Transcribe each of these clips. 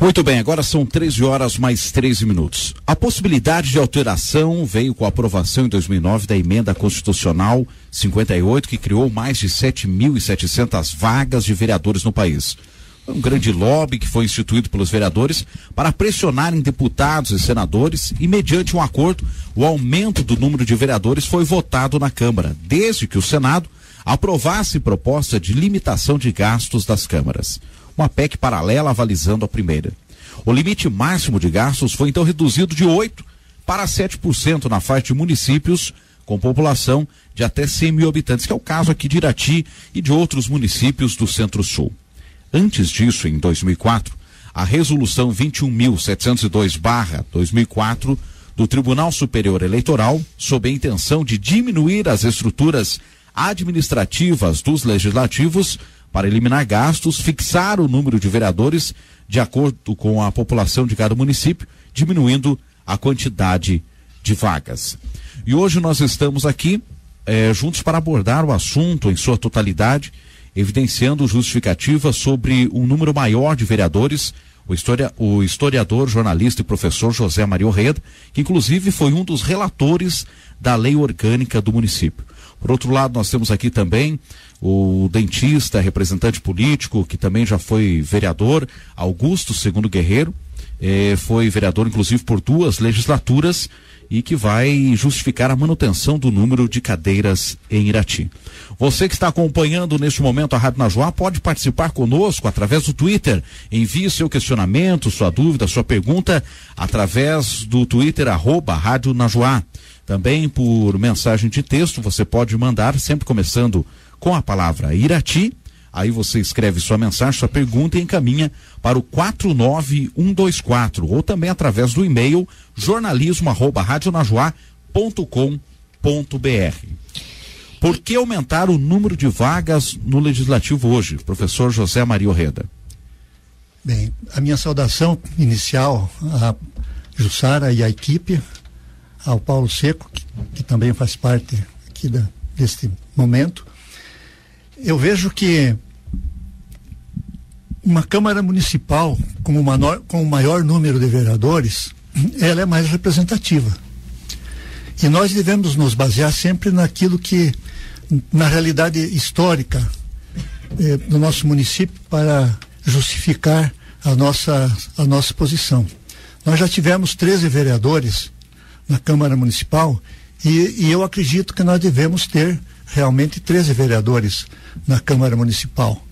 Muito bem, agora são 13 horas mais 13 minutos. A possibilidade de alteração veio com a aprovação em 2009 da emenda constitucional 58, que criou mais de 7.700 vagas de vereadores no país. Foi um grande lobby que foi instituído pelos vereadores para pressionarem deputados e senadores e, mediante um acordo, o aumento do número de vereadores foi votado na Câmara, desde que o Senado aprovasse proposta de limitação de gastos das câmaras. Uma PEC paralela avalizando a primeira. O limite máximo de gastos foi então reduzido de 8% para 7% na faixa de municípios com população de até 100 mil habitantes, que é o caso aqui de Irati e de outros municípios do Centro-Sul. Antes disso, em 2004, a Resolução 21.702/2004 do Tribunal Superior Eleitoral, sob a intenção de diminuir as estruturas administrativas dos legislativos para eliminar gastos, fixar o número de vereadores de acordo com a população de cada município, diminuindo a quantidade de vagas. E hoje nós estamos aqui juntos para abordar o assunto em sua totalidade, evidenciando justificativas sobre um número maior de vereadores, o historiador, jornalista e professor José Maria Orreda, que inclusive foi um dos relatores da lei orgânica do município. Por outro lado, nós temos aqui também o dentista, representante político, que também já foi vereador, Augusto Segundo Guerreiro, foi vereador inclusive por 2 legislaturas e que vai justificar a manutenção do número de cadeiras em Irati. Você que está acompanhando neste momento a Rádio Najuá pode participar conosco através do Twitter. Envie seu questionamento, sua dúvida, sua pergunta através do Twitter @Rádio Najuá. Também por mensagem de texto você pode mandar, sempre começando com a palavra Irati. Aí você escreve sua mensagem, sua pergunta e encaminha para o 49124 ou também através do e-mail jornalismo@radionajuá.com.br. Por que aumentar o número de vagas no Legislativo hoje, professor José Maria Orreda? Bem, a minha saudação inicial à Jussara e à equipe, ao Paulo Seco, que também faz parte aqui deste momento. Eu vejo que uma Câmara Municipal com o maior número de vereadores, ela é mais representativa. E nós devemos nos basear sempre naquilo que, na realidade histórica do nosso município, para justificar a nossa posição. Nós já tivemos 13 vereadores na Câmara Municipal e eu acredito que nós devemos ter realmente 13 vereadores na Câmara Municipal.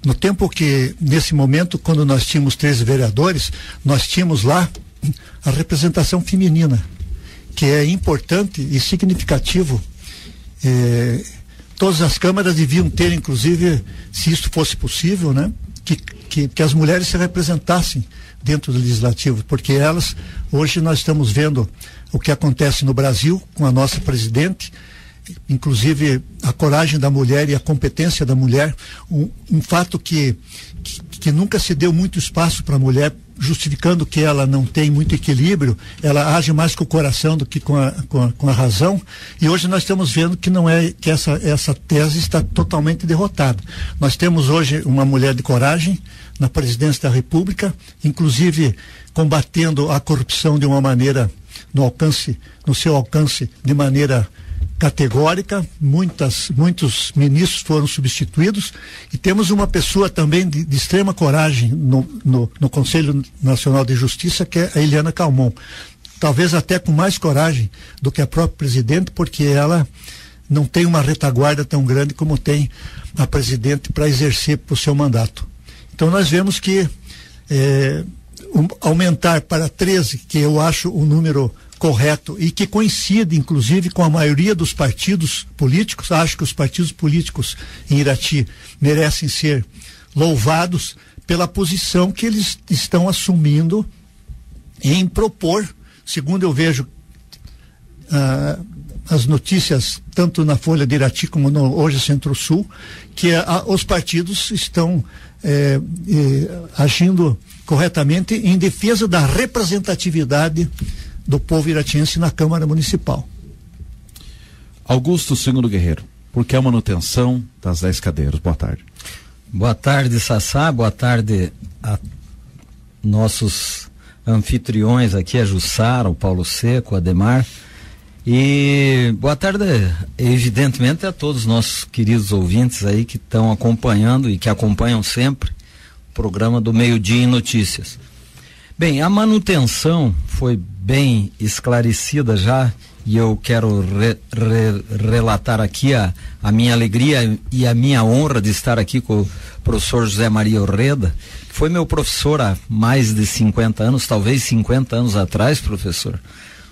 No tempo que, nesse momento, quando nós tínhamos 13 vereadores, nós tínhamos lá a representação feminina, que é importante e significativo. Todas as câmaras deviam ter, inclusive, se isso fosse possível, né, que as mulheres se representassem dentro do Legislativo, porque elas, hoje nós estamos vendo o que acontece no Brasil com a nossa presidente, inclusive a coragem da mulher e a competência da mulher, um fato que nunca se deu muito espaço para a mulher, justificando que ela não tem muito equilíbrio, ela age mais com o coração do que com a razão, e hoje nós estamos vendo que não é, que essa tese está totalmente derrotada. Nós temos hoje uma mulher de coragem na presidência da República, inclusive combatendo a corrupção de uma maneira, no seu alcance, de maneira categórica. Muitos ministros foram substituídos e temos uma pessoa também de extrema coragem no Conselho Nacional de Justiça, que é a Eliana Calmon, talvez até com mais coragem do que a própria presidente, porque ela não tem uma retaguarda tão grande como tem a presidente para exercer o seu mandato. Então nós vemos que aumentar para 13, que eu acho um número correto e que coincide inclusive com a maioria dos partidos políticos. Acho que os partidos políticos em Irati merecem ser louvados pela posição que eles estão assumindo em propor, segundo eu vejo as notícias tanto na Folha de Irati como no Hoje Centro-Sul, que os partidos estão agindo corretamente em defesa da representatividade do povo iratiense na Câmara Municipal. Augusto Segundo Guerreiro, por que a manutenção das 10 cadeiras? Boa tarde. Boa tarde, Sassá, boa tarde a nossos anfitriões aqui, a Jussara, o Paulo Seco, o Ademar. E boa tarde, evidentemente, a todos os nossos queridos ouvintes aí que estão acompanhando e que acompanham sempre o programa do Meio-Dia em Notícias. Bem, a manutenção foi bem esclarecida já, e eu quero relatar aqui a minha alegria e a minha honra de estar aqui com o professor José Maria Orreda, que foi meu professor há mais de 50 anos, talvez 50 anos atrás, professor.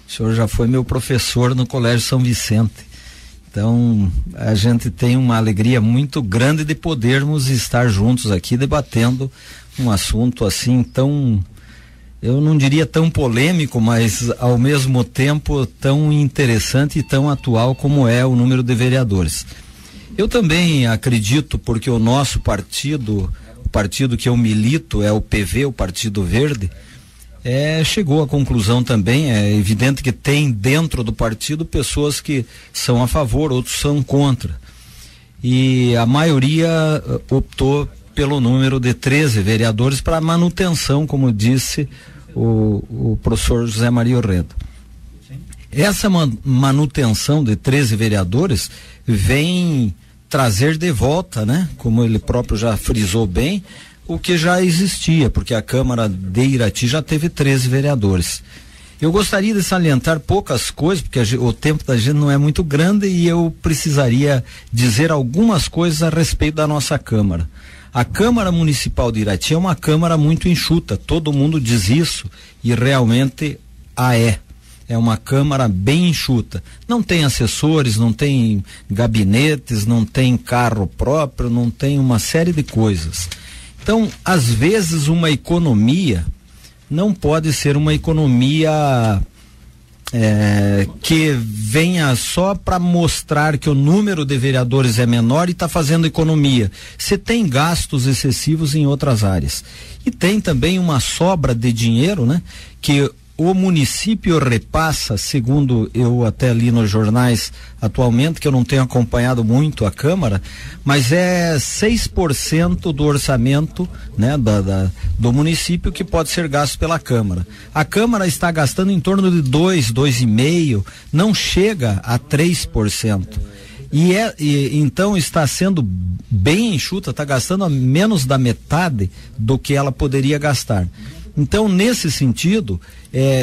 O senhor já foi meu professor no Colégio São Vicente. Então, a gente tem uma alegria muito grande de podermos estar juntos aqui debatendo um assunto assim tão, eu não diria tão polêmico, mas ao mesmo tempo tão interessante e tão atual como é o número de vereadores. Eu também acredito, porque o nosso partido, o partido que eu milito é o PV, o Partido Verde, chegou à conclusão também, é evidente que tem dentro do partido pessoas que são a favor, outros são contra. E a maioria optou pelo número de 13 vereadores para manutenção, como disse o professor José Maria Orreda. Essa manutenção de 13 vereadores vem trazer de volta, né, como ele próprio já frisou bem, o que já existia, porque a Câmara de Irati já teve 13 vereadores. Eu gostaria de salientar poucas coisas, porque o tempo da gente não é muito grande e eu precisaria dizer algumas coisas a respeito da nossa Câmara. A Câmara Municipal de Irati é uma Câmara muito enxuta, todo mundo diz isso e realmente é uma Câmara bem enxuta. Não tem assessores, não tem gabinetes, não tem carro próprio, não tem uma série de coisas. Então, às vezes, uma economia não pode ser uma economia que venha só para mostrar que o número de vereadores é menor e está fazendo economia. Você tem gastos excessivos em outras áreas. E tem também uma sobra de dinheiro, né? Que o município repassa, segundo eu até li nos jornais atualmente, que eu não tenho acompanhado muito a Câmara, mas é 6% do orçamento, né, do município que pode ser gasto pela Câmara. A Câmara está gastando em torno de 2,5%, não chega a 3%. Então está sendo bem enxuta, está gastando a menos da metade do que ela poderia gastar. Então, nesse sentido,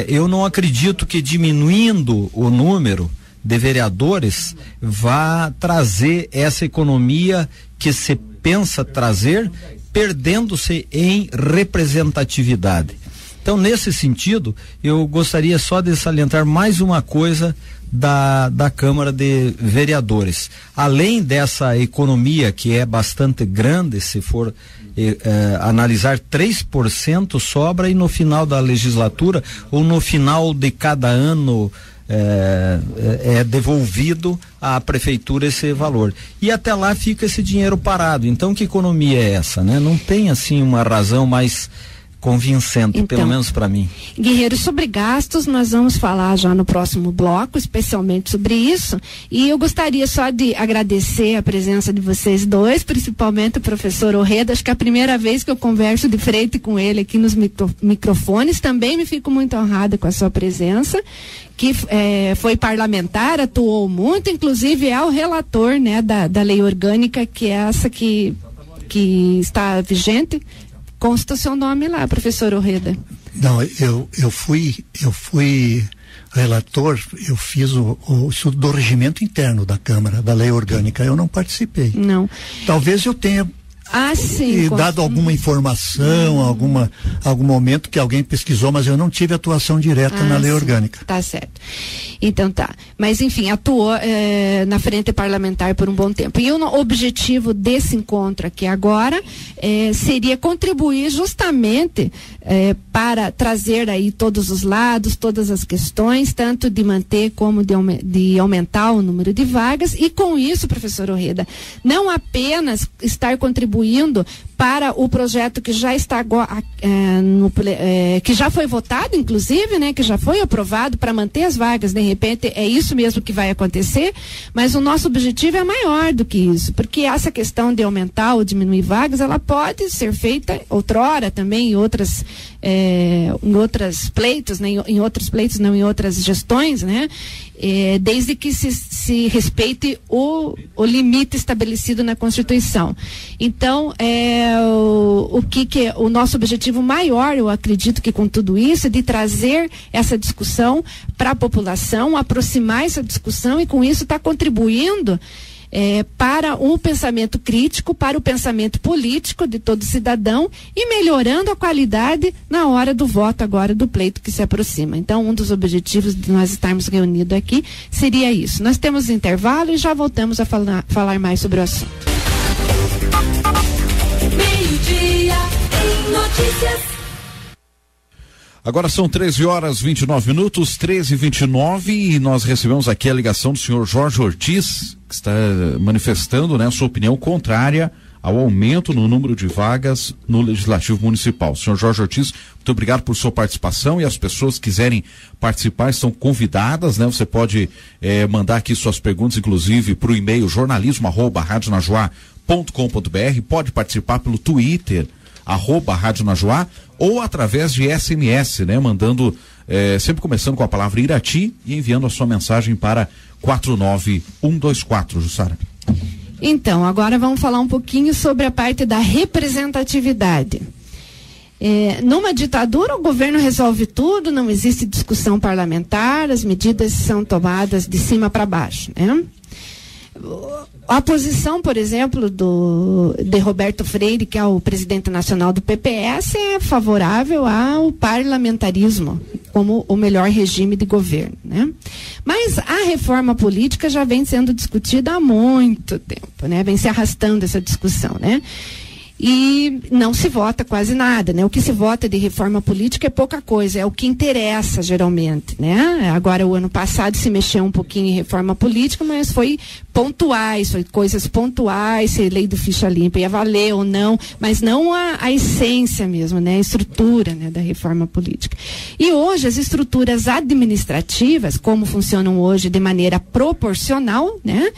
eu não acredito que diminuindo o número de vereadores vá trazer essa economia que se pensa trazer, perdendo-se em representatividade. Então, nesse sentido, eu gostaria só de salientar mais uma coisa da Câmara de Vereadores. Além dessa economia que é bastante grande, se for analisar, 3% sobra e no final da legislatura ou no final de cada ano é devolvido à prefeitura esse valor. E até lá fica esse dinheiro parado. Então, que economia é essa, né? Não tem assim uma razão mais convincente, então, pelo menos para mim. Guerreiro, sobre gastos nós vamos falar já no próximo bloco, especialmente sobre isso, e eu gostaria só de agradecer a presença de vocês dois, principalmente o professor Orreda. Acho que é a primeira vez que eu converso de frente com ele aqui nos microfones. Também me fico muito honrada com a sua presença, que foi parlamentar, atuou muito, inclusive é o relator, né, da lei orgânica, que é essa que está vigente. Consta o seu nome lá, professor Orreda. Não, eu fui relator, eu fiz o estudo do regimento interno da Câmara, da lei orgânica. Eu não participei. Não. Talvez eu tenha dado alguma informação, algum momento que alguém pesquisou, mas eu não tive atuação direta na lei orgânica. Tá certo. Então tá. Mas enfim, atuou na frente parlamentar por um bom tempo. E o objetivo desse encontro aqui agora seria contribuir justamente para trazer aí todos os lados, todas as questões, tanto de manter como de aumentar o número de vagas, e com isso, professor Orreda, não apenas estar contribuindo para o projeto que já está que já foi votado, inclusive, né, que já foi aprovado para manter as vagas. De repente é isso mesmo que vai acontecer, mas o nosso objetivo é maior do que isso, porque essa questão de aumentar ou diminuir vagas, ela pode ser feita outrora também em outros pleitos, né, em outras gestões, né, desde que se respeite o limite estabelecido na Constituição. Então, o nosso objetivo maior, eu acredito que com tudo isso, é de trazer essa discussão para a população, aproximar essa discussão e com isso está contribuindo para um pensamento crítico, para o pensamento político de todo cidadão e melhorando a qualidade na hora do voto agora do pleito que se aproxima. Então, um dos objetivos de nós estarmos reunidos aqui seria isso. Nós temos intervalo e já voltamos a falar mais sobre o assunto. Meio-dia em notícias. Agora são 13h29, 13h29, e nós recebemos aqui a ligação do senhor Jorge Ortiz, que está manifestando, né, sua opinião contrária ao aumento no número de vagas no Legislativo Municipal. Senhor Jorge Ortiz, muito obrigado por sua participação, e as pessoas que quiserem participar estão convidadas, né? Você pode mandar aqui suas perguntas, inclusive, para o e-mail jornalismo@radionajoá.com.br, pode participar pelo Twitter, @Rádio Najoá, ou através de SMS, né? Mandando, sempre começando com a palavra Irati e enviando a sua mensagem para 49124, Jussara. Então, agora vamos falar um pouquinho sobre a parte da representatividade. Numa ditadura, o governo resolve tudo, não existe discussão parlamentar, as medidas são tomadas de cima para baixo, né? A posição, por exemplo, de Roberto Freire, que é o presidente nacional do PPS, é favorável ao parlamentarismo como o melhor regime de governo, né? Mas a reforma política já vem sendo discutida há muito tempo, né? Vem se arrastando essa discussão, né? E não se vota quase nada, né? O que se vota de reforma política é pouca coisa, é o que interessa geralmente, né? Agora, o ano passado se mexeu um pouquinho em reforma política, mas foi coisas pontuais, se a lei do ficha limpa ia valer ou não, mas não a essência mesmo, né? A estrutura, né, da reforma política. E hoje as estruturas administrativas, como funcionam hoje de maneira proporcional, né?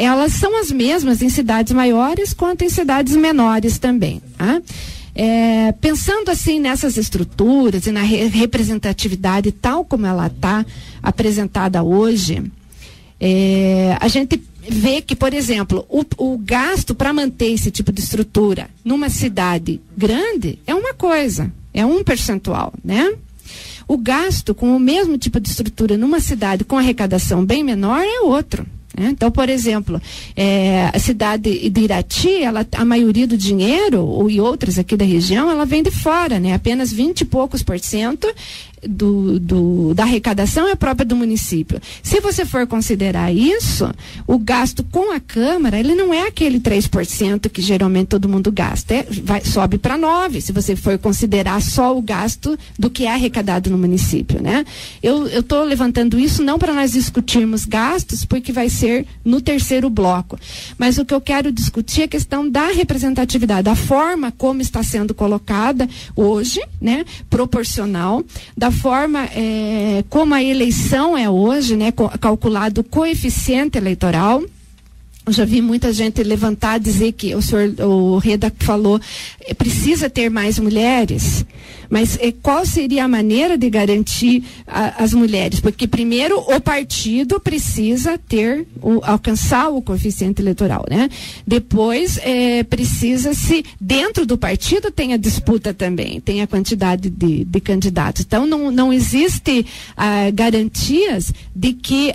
Elas são as mesmas em cidades maiores quanto em cidades menores também, tá? Pensando assim nessas estruturas e na representatividade tal como ela está apresentada hoje, a gente vê que, por exemplo, o gasto para manter esse tipo de estrutura numa cidade grande é uma coisa, é um percentual, né? O gasto com o mesmo tipo de estrutura numa cidade com arrecadação bem menor é outro. Então, por exemplo, a cidade de Irati, a maioria do dinheiro, e outras aqui da região, ela vem de fora, né? Apenas 20 e poucos % da arrecadação é própria do município. Se você for considerar isso, o gasto com a Câmara, ele não é aquele 3% que geralmente todo mundo gasta, sobe para 9%, se você for considerar só o gasto do que é arrecadado no município, né? Eu estou levantando isso não para nós discutirmos gastos, porque vai ser no terceiro bloco, mas o que eu quero discutir é a questão da representatividade, a forma como está sendo colocada hoje, né? Proporcional, da forma como a eleição é hoje, né? Calculado o coeficiente eleitoral. Eu já vi muita gente levantar, dizer que o Reda falou, precisa ter mais mulheres, mas qual seria a maneira de garantir as mulheres? Porque primeiro o partido precisa alcançar o coeficiente eleitoral, né? Depois precisa-se, dentro do partido tem a disputa também, tem a quantidade de candidatos. Então não existe garantias de que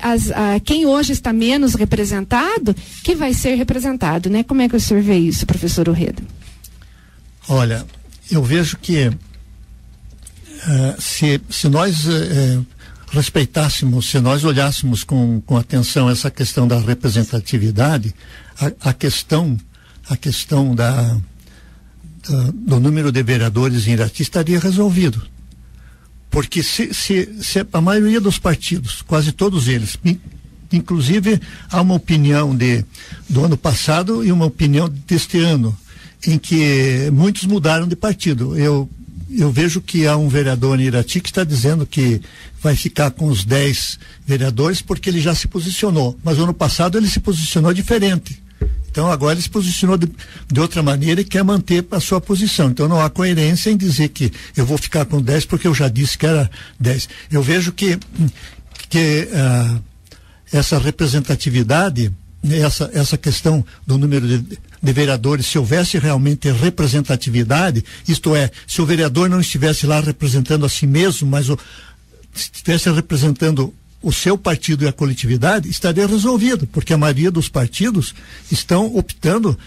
quem hoje está menos representado, que vai ser representado, né? Como é que o senhor vê isso, professor Urreda? Olha, eu vejo que se nós respeitássemos, se nós olhássemos com atenção essa questão da representatividade, a questão do número de vereadores em Irati estaria resolvido. Porque se a maioria dos partidos, quase todos eles, inclusive há uma opinião do ano passado e uma opinião deste ano, em que muitos mudaram de partido. Eu vejo que há um vereador em Irati que está dizendo que vai ficar com os 10 vereadores porque ele já se posicionou, mas ano passado ele se posicionou diferente. Então agora ele se posicionou de outra maneira e quer manter a sua posição. Então não há coerência em dizer que eu vou ficar com 10 porque eu já disse que era 10. Eu vejo que essa representatividade, essa questão do número de vereadores, se houvesse realmente representatividade, isto é, se o vereador não estivesse lá representando a si mesmo, mas estivesse representando o seu partido e a coletividade, estaria resolvido, porque a maioria dos partidos estão optando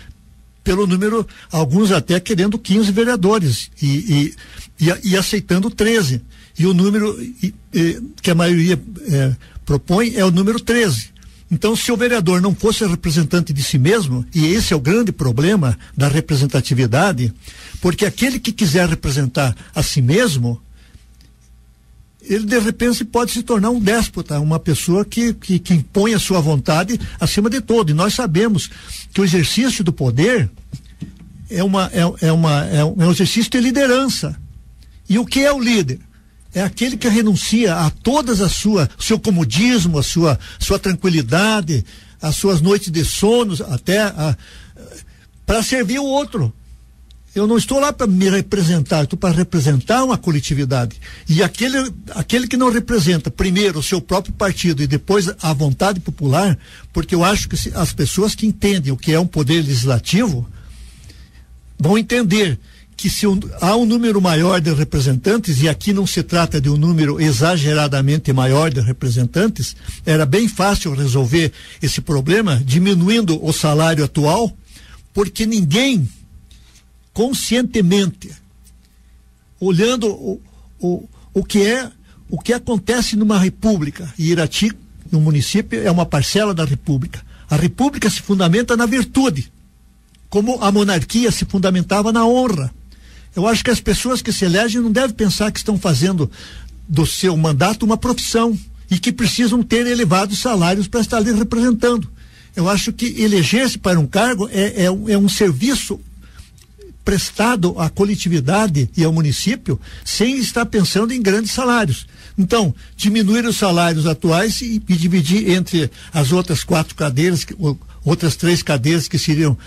pelo número, alguns até querendo 15 vereadores e aceitando 13. E o número que a maioria propõe é o número 13. Então, se o vereador não fosse representante de si mesmo, e esse é o grande problema da representatividade, porque aquele que quiser representar a si mesmo, ele de repente pode se tornar um déspota, uma pessoa que impõe a sua vontade acima de todo. E nós sabemos que o exercício do poder é um exercício de liderança. E o que é o líder? É aquele que renuncia a todas seu comodismo, a sua tranquilidade, as suas noites de sono, para servir o outro. Eu não estou lá para me representar, estou para representar uma coletividade. E aquele que não representa primeiro o seu próprio partido e depois a vontade popular, porque eu acho que as pessoas que entendem o que é um poder legislativo vão entender que se há um número maior de representantes, e aqui não se trata de um número exageradamente maior de representantes, era bem fácil resolver esse problema diminuindo o salário atual, porque ninguém conscientemente, olhando o que acontece numa república, e Irati, no município, é uma parcela da república. A república se fundamenta na virtude, como a monarquia se fundamentava na honra. Eu acho que as pessoas que se elegem não devem pensar que estão fazendo do seu mandato uma profissão e que precisam ter elevados salários para estar ali representando. Eu acho que eleger-se para um cargo é um serviço prestado à coletividade e ao município sem estar pensando em grandes salários. Então, diminuir os salários atuais e dividir entre as outras 4 cadeiras, outras 3 cadeiras que seriam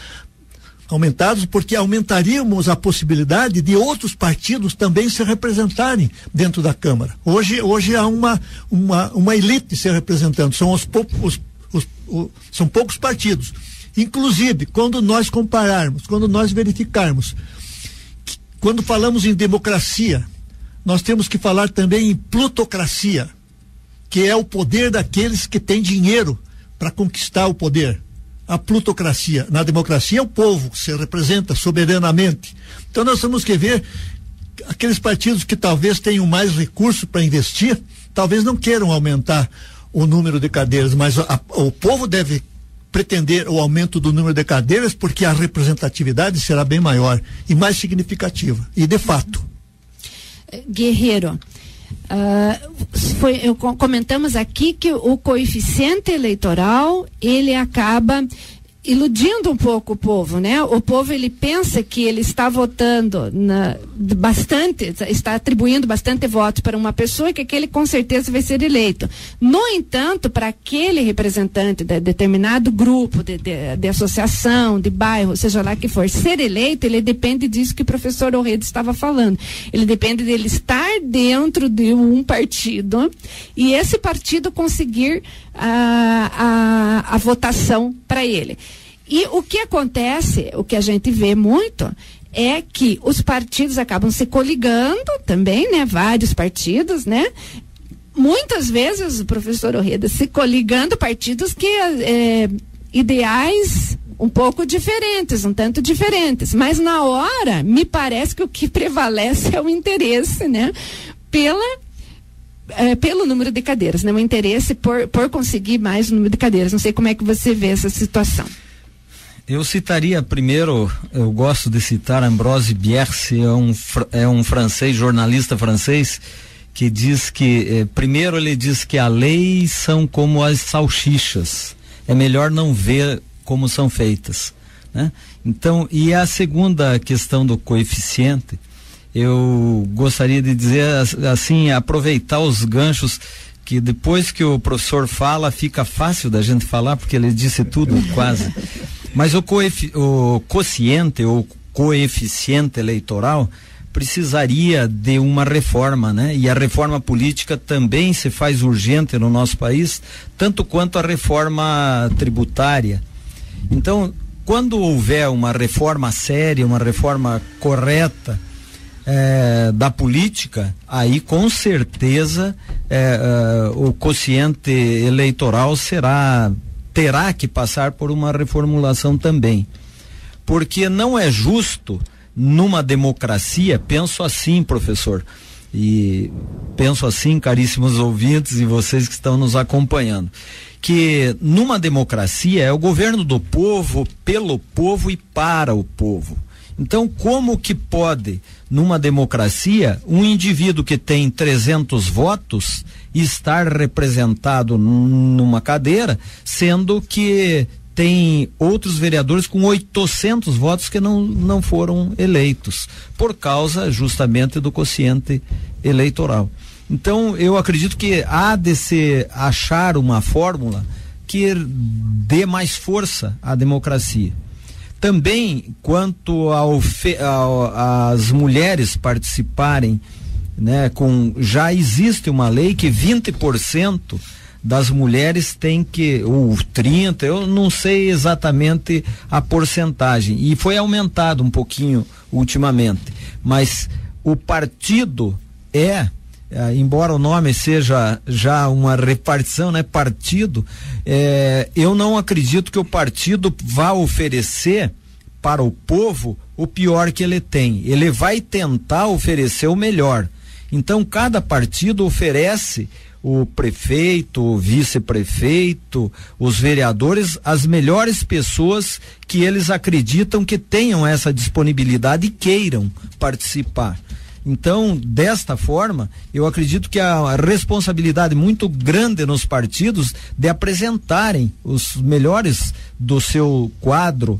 aumentados, porque aumentaríamos a possibilidade de outros partidos também se representarem dentro da Câmara. Hoje há uma elite se representando, são poucos partidos. Inclusive, quando nós compararmos, quando nós verificarmos, quando falamos em democracia, nós temos que falar também em plutocracia, que é o poder daqueles que têm dinheiro para conquistar o poder. A plutocracia. Na democracia é o povo que se representa soberanamente. Então nós temos que ver aqueles partidos que talvez tenham mais recursos para investir, talvez não queiram aumentar o número de cadeiras, mas o povo deve pretender o aumento do número de cadeiras, porque a representatividade será bem maior e mais significativa. E de fato. Guerreiro, comentamos aqui que o coeficiente eleitoral ele acaba iludindo um pouco o povo, né? O povo ele pensa que ele está votando está atribuindo bastante votos para uma pessoa que aquele com certeza vai ser eleito. No entanto, para aquele representante de determinado grupo, de associação, de bairro, seja lá que for, ser eleito, ele depende disso que o professor Orredo estava falando. Ele depende dele estar dentro de um partido e esse partido conseguir a votação para ele. E o que acontece, o que a gente vê muito, é que os partidos acabam se coligando também, né? Vários partidos, né? Muitas vezes, o professor Orreda, se coligando partidos que ideais um pouco diferentes, um tanto diferentes. Mas na hora, me parece que o que prevalece é o interesse, né? Pelo número de cadeiras, né? O interesse por conseguir mais número de cadeiras. Não sei como é que você vê essa situação. Eu citaria primeiro, eu gosto de citar Ambroise Bierce, é um francês, jornalista francês, que diz que, primeiro ele diz que a lei são como as salsichas, é melhor não ver como são feitas. né? Então, e a segunda questão do coeficiente, eu gostaria de dizer assim, aproveitar os ganchos que depois que o professor fala fica fácil da gente falar, porque ele disse tudo quase. Mas o quociente ou coeficiente eleitoral precisaria de uma reforma, né? E a reforma política também se faz urgente no nosso país, tanto quanto a reforma tributária. Então, quando houver uma reforma séria, uma reforma correta da política, aí com certeza o quociente eleitoral terá que passar por uma reformulação também, porque não é justo numa democracia, penso assim, professor, e penso assim, caríssimos ouvintes e vocês que estão nos acompanhando, que numa democracia é o governo do povo, pelo povo e para o povo. Então, como que pode, numa democracia, um indivíduo que tem 300 votos estar representado numa cadeira, sendo que tem outros vereadores com 800 votos que não foram eleitos, por causa justamente do quociente eleitoral. Então, eu acredito que há de se achar uma fórmula que dê mais força à democracia. Também, quanto às mulheres participarem, né, já existe uma lei que 20% das mulheres tem que, ou 30%, eu não sei exatamente a porcentagem, e foi aumentado um pouquinho ultimamente, mas o partido embora o nome seja já uma repartição, né, partido, eu não acredito que o partido vá oferecer para o povo o pior que ele tem. Ele vai tentar oferecer o melhor. Então, cada partido oferece o prefeito, o vice-prefeito, os vereadores, as melhores pessoas que eles acreditam que tenham essa disponibilidade e queiram participar. Então, desta forma, eu acredito que há responsabilidade muito grande nos partidos de apresentarem os melhores do seu quadro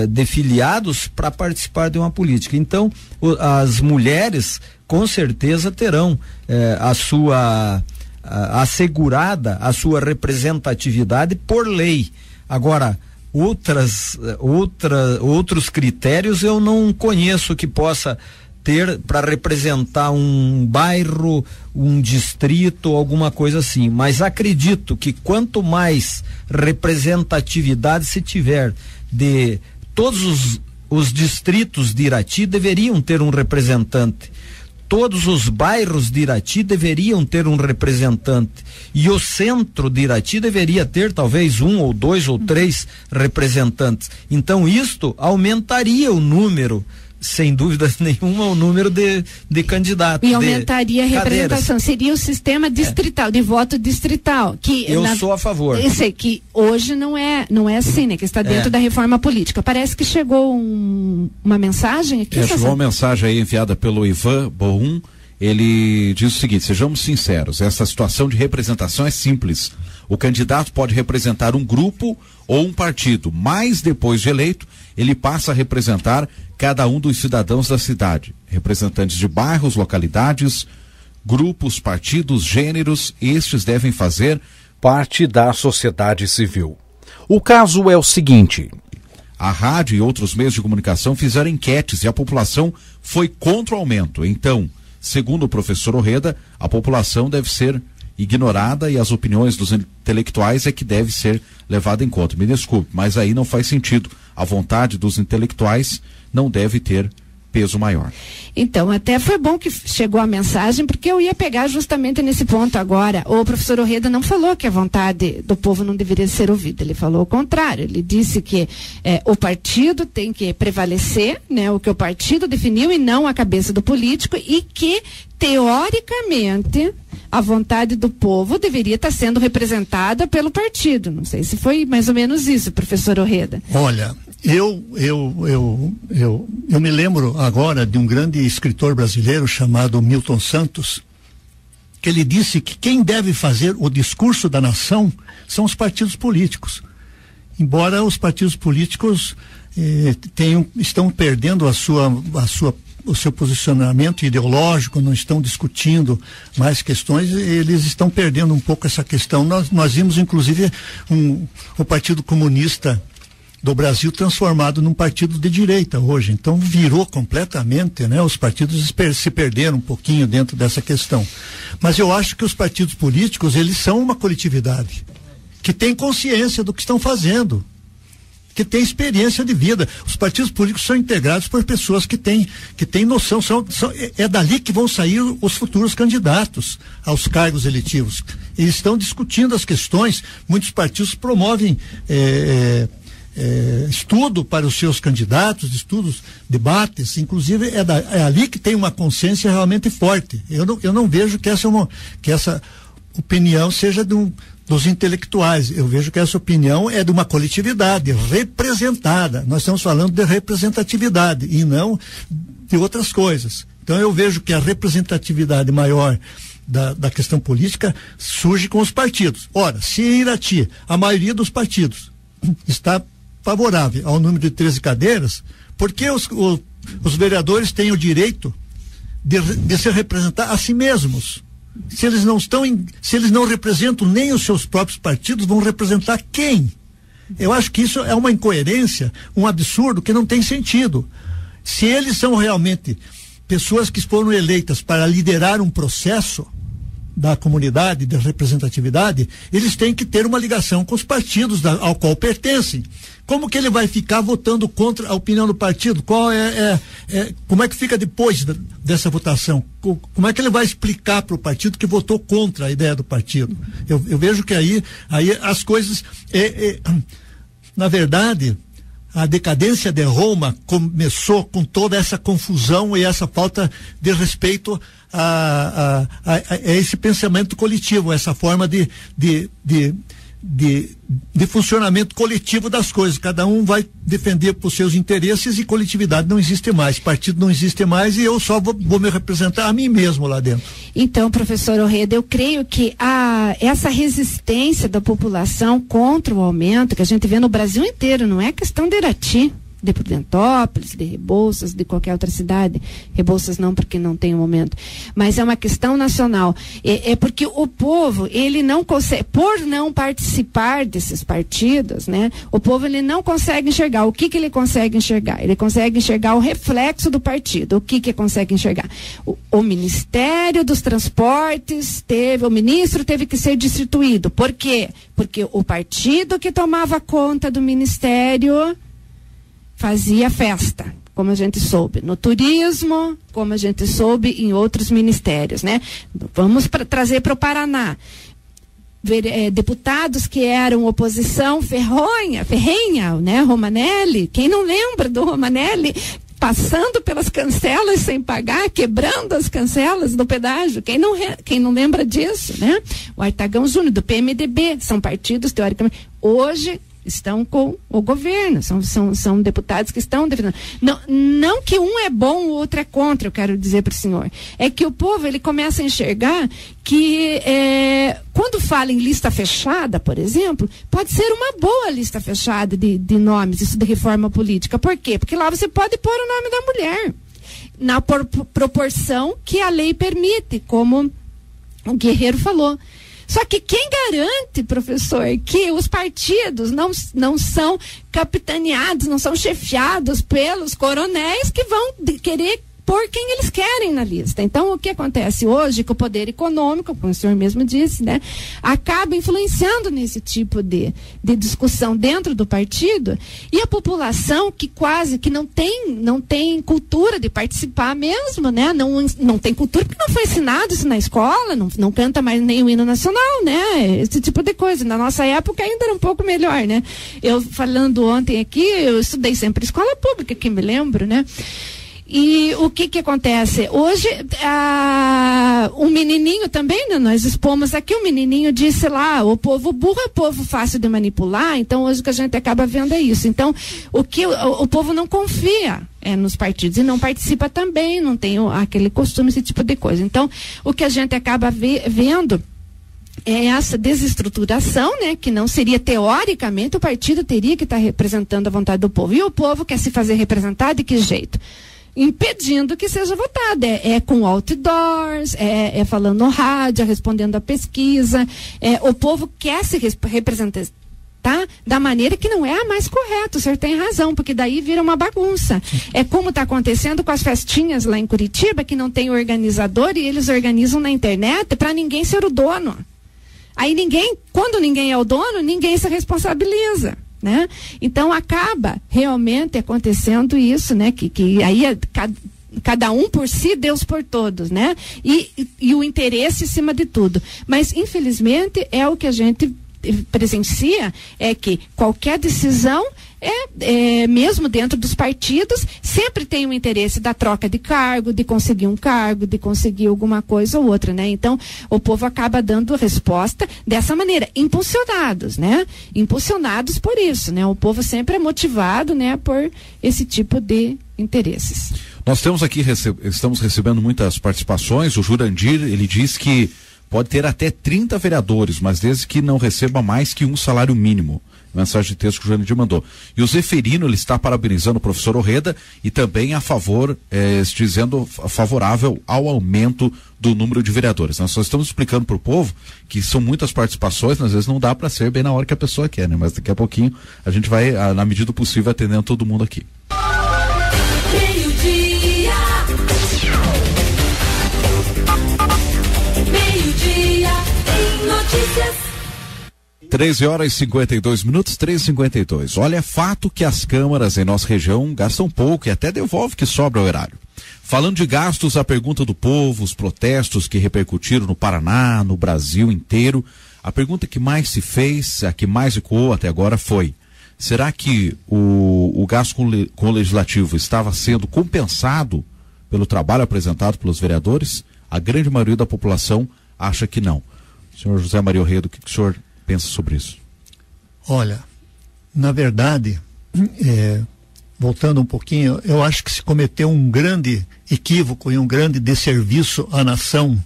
de filiados para participar de uma política. Então, as mulheres com certeza terão assegurada a sua representatividade por lei. Agora, outros critérios eu não conheço que possa ter para representar um bairro, um distrito, alguma coisa assim, mas acredito que quanto mais representatividade se tiver de todos os distritos de Irati deveriam ter um representante, todos os bairros de Irati deveriam ter um representante e o centro de Irati deveria ter talvez 1 ou 2 ou 3 representantes. Então isto aumentaria o número, sem dúvida nenhuma, o número de candidatos. E aumentaria a representação. Seria o sistema distrital, de voto distrital. Que eu sou a favor. Eu sei que hoje não é assim, né? Que está dentro da reforma política. Parece que chegou uma mensagem aqui. Chegou uma mensagem aí enviada pelo Ivan Bohum. Ele diz o seguinte: sejamos sinceros, essa situação de representação é simples. O candidato pode representar um grupo ou um partido, mas depois de eleito, ele passa a representar cada um dos cidadãos da cidade, representantes de bairros, localidades, grupos, partidos, gêneros. Estes devem fazer parte da sociedade civil. O caso é o seguinte: a rádio e outros meios de comunicação fizeram enquetes e a população foi contra o aumento. Então, segundo o professor Orreda, a população deve ser ignorada e as opiniões dos intelectuais é que deve ser levada em conta. Me desculpe, mas aí não faz sentido. A vontade dos intelectuais não deve ter peso maior. Então, até foi bom que chegou a mensagem, porque eu ia pegar justamente nesse ponto agora. O professor Orreda não falou que a vontade do povo não deveria ser ouvida, ele falou o contrário. Ele disse que o partido tem que prevalecer, né, o que o partido definiu e não a cabeça do político, e que, teoricamente, a vontade do povo deveria estar sendo representada pelo partido. Não sei se foi mais ou menos isso, professor Orreda. Olha, eu me lembro agora de um grande escritor brasileiro chamado Milton Santos, que ele disse que quem deve fazer o discurso da nação são os partidos políticos. Embora os partidos políticos estão perdendo o seu posicionamento ideológico, não estão discutindo mais questões, eles estão perdendo um pouco essa questão. Nós vimos, inclusive, o Partido Comunista do Brasil transformado num partido de direita hoje. Então virou completamente, né? Os partidos se perderam um pouquinho dentro dessa questão. Mas eu acho que os partidos políticos, eles são uma coletividade que tem consciência do que estão fazendo, que tem experiência de vida. Os partidos políticos são integrados por pessoas que têm noção, é dali que vão sair os futuros candidatos aos cargos eletivos. Eles estão discutindo as questões, muitos partidos promovem estudo para os seus candidatos, estudos, debates, inclusive é ali que tem uma consciência realmente forte. Eu não vejo que essa opinião seja dos intelectuais. Eu vejo que essa opinião é de uma coletividade representada. Nós estamos falando de representatividade e não de outras coisas. Então eu vejo que a representatividade maior da questão política surge com os partidos. Ora, se em Irati a maioria dos partidos está favorável ao número de 13 cadeiras, porque os vereadores têm o direito de se representar a si mesmos. Se eles não representam nem os seus próprios partidos, vão representar quem? Eu acho que isso é uma incoerência, um absurdo que não tem sentido. Se eles são realmente pessoas que foram eleitas para liderar um processo da comunidade, de representatividade, eles têm que ter uma ligação com os partidos ao qual pertencem. Como que ele vai ficar votando contra a opinião do partido? Como é que fica depois dessa votação? Como é que ele vai explicar para o partido que votou contra a ideia do partido? Eu vejo que aí as coisas, na verdade, a decadência de Roma começou com toda essa confusão e essa falta de respeito a esse pensamento coletivo, essa forma de funcionamento coletivo das coisas. Cada um vai defender por seus interesses e coletividade não existe mais, partido não existe mais e eu só vou me representar a mim mesmo lá dentro. Então, professor Orreda, eu creio que essa resistência da população contra o aumento que a gente vê no Brasil inteiro, não é questão de Irati, de Prudentópolis, de Rebouças, de qualquer outra cidade. Rebouças não, porque não tem um aumento. Mas é uma questão nacional. É porque o povo, ele não consegue, por não participar desses partidos, né? O povo, ele não consegue enxergar. O que ele consegue enxergar? Ele consegue enxergar o reflexo do partido. O que consegue enxergar? O Ministério dos Transportes o ministro teve que ser destituído. Por quê? Porque o partido que tomava conta do ministério fazia festa, como a gente soube, no turismo, como a gente soube em outros ministérios, né? Vamos trazer para o Paraná. Deputados que eram oposição ferrenha, né? Romanelli, quem não lembra do Romanelli passando pelas cancelas sem pagar, quebrando as cancelas do pedágio, quem não lembra disso, né? O Artagão Júnior, do PMDB, são partidos, teoricamente, hoje estão com o governo, são deputados que estão defendendo. Não que um é bom, o outro é contra, eu quero dizer para o senhor. É que o povo, ele começa a enxergar que quando fala em lista fechada, por exemplo, pode ser uma boa lista fechada de nomes, isso de reforma política. Por quê? Porque lá você pode pôr o nome da mulher, na proporção que a lei permite, como o Guerreiro falou. Só que quem garante, professor, que os partidos não são capitaneados, não são chefiados pelos coronéis que vão querer pôr quem eles querem na lista? Então, o que acontece hoje, que o poder econômico, como o senhor mesmo disse, né, acaba influenciando nesse tipo de discussão dentro do partido, e a população que não tem cultura de participar mesmo, né, não tem cultura porque não foi ensinado isso na escola, não canta mais nem o hino nacional, né, esse tipo de coisa. Na nossa época ainda era um pouco melhor, né. Eu falando ontem aqui, eu estudei sempre escola pública, que me lembro, né. E o que acontece? Hoje, um menininho também, né, nós expomos aqui, um menininho disse lá, o povo burro é povo fácil de manipular, então hoje o que a gente acaba vendo é isso. Então, o povo não confia nos partidos e não participa também, não tem aquele costume, esse tipo de coisa. Então, o que a gente acaba vendo é essa desestruturação, né, que não seria teoricamente, o partido teria que estar representando a vontade do povo. E o povo quer se fazer representar de que jeito? Impedindo que seja votado. É com outdoors, é falando no rádio, respondendo a pesquisa. O povo quer se representar da maneira que não é a mais correta. O senhor tem razão, porque daí vira uma bagunça. É como está acontecendo com as festinhas lá em Curitiba, que não tem organizador e eles organizam na internet para ninguém ser o dono. Aí quando ninguém é o dono, ninguém se responsabiliza, né? Então acaba realmente acontecendo isso, né? Que aí cada um por si, Deus por todos, né? E o interesse acima de tudo. Mas infelizmente é o que a gente presencia, é que qualquer decisão mesmo dentro dos partidos, sempre tem o interesse da troca de cargo, de conseguir um cargo, de conseguir alguma coisa ou outra, né? Então, o povo acaba dando resposta dessa maneira, impulsionados, né? Impulsionados por isso, né? O povo sempre é motivado, né, por esse tipo de interesses. Nós temos aqui, estamos recebendo muitas participações. O Jurandir, ele diz que pode ter até 30 vereadores, mas desde que não receba mais que um salário mínimo. Mensagem de texto que o Jurandir mandou. E o Zeferino, ele está parabenizando o professor Orreda e também a favor, dizendo favorável ao aumento do número de vereadores. Nós só estamos explicando para o povo que são muitas participações, às vezes não dá para ser bem na hora que a pessoa quer, né? Mas daqui a pouquinho a gente vai, na medida do possível, atendendo todo mundo aqui. Meio-dia em notícias. 13h52, 3h52. Olha, é fato que as câmaras em nossa região gastam pouco e até devolve que sobra ao erário. Falando de gastos, a pergunta do povo, os protestos que repercutiram no Paraná, no Brasil inteiro, a pergunta que mais se fez, a que mais ecoou até agora foi: será que o gasto com o legislativo estava sendo compensado pelo trabalho apresentado pelos vereadores? A grande maioria da população acha que não. Senhor José Maria Orreda, o que o senhor pensa sobre isso? Olha, na verdade, voltando um pouquinho, eu acho que se cometeu um grande equívoco e um grande desserviço à nação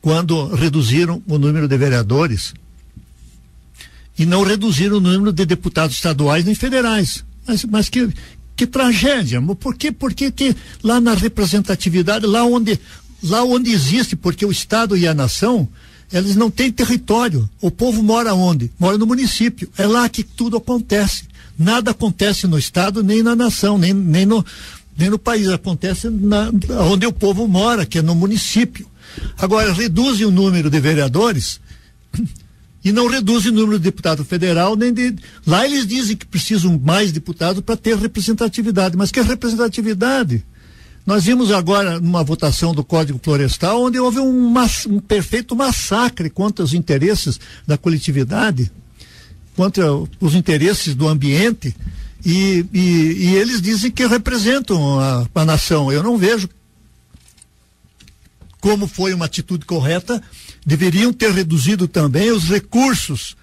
quando reduziram o número de vereadores e não reduziram o número de deputados estaduais nem federais. Mas que tragédia! Por que lá na representatividade, lá onde existe, porque o Estado e a nação, eles não têm território. O povo mora onde? Mora no município. É lá que tudo acontece. Nada acontece no Estado, nem na nação, nem no país. Acontece onde o povo mora, que é no município. Agora, reduzem o número de vereadores e não reduzem o número de deputado federal, nem de... Lá eles dizem que precisam mais deputados para ter representatividade. Mas que representatividade? Nós vimos agora numa votação do Código Florestal, onde houve um perfeito massacre contra os interesses da coletividade, contra os interesses do ambiente, e eles dizem que representam a nação. Eu não vejo como foi uma atitude correta. Deveriam ter reduzido também os recursos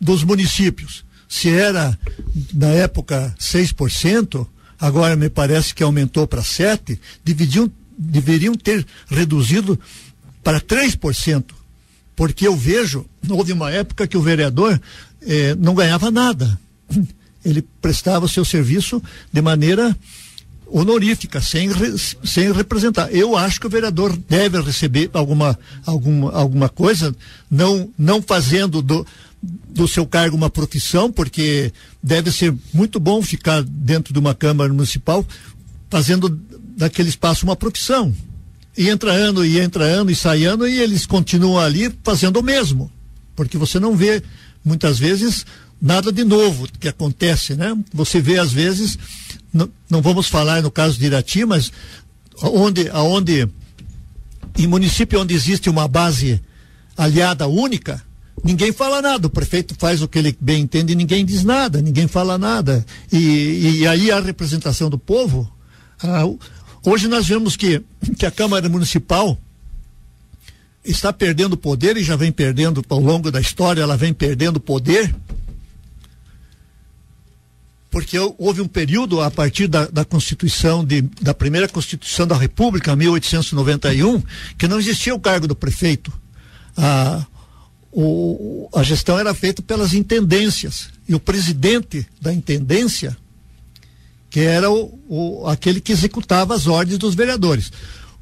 dos municípios. Se era, na época, 6%, agora me parece que aumentou para 7%, deveriam ter reduzido para 3%, porque eu vejo, houve uma época que o vereador não ganhava nada, ele prestava o seu serviço de maneira honorífica, sem representar. Eu acho que o vereador deve receber alguma coisa, não fazendo do seu cargo uma profissão, porque deve ser muito bom ficar dentro de uma Câmara Municipal fazendo daquele espaço uma profissão. E entra ano e sai ano e eles continuam ali fazendo o mesmo, porque você não vê muitas vezes nada de novo que acontece, né? Você vê às vezes, não vamos falar no caso de Irati, mas em município onde existe uma base aliada única, ninguém fala nada, o prefeito faz o que ele bem entende e ninguém diz nada, ninguém fala nada. E aí a representação do povo, hoje nós vemos que a Câmara Municipal está perdendo poder e já vem perdendo ao longo da história, ela vem perdendo poder, porque houve um período a partir da Constituição, da primeira Constituição da República, 1891, que não existia o cargo do prefeito. a gestão era feita pelas intendências, e o presidente da intendência, que era aquele que executava as ordens dos vereadores.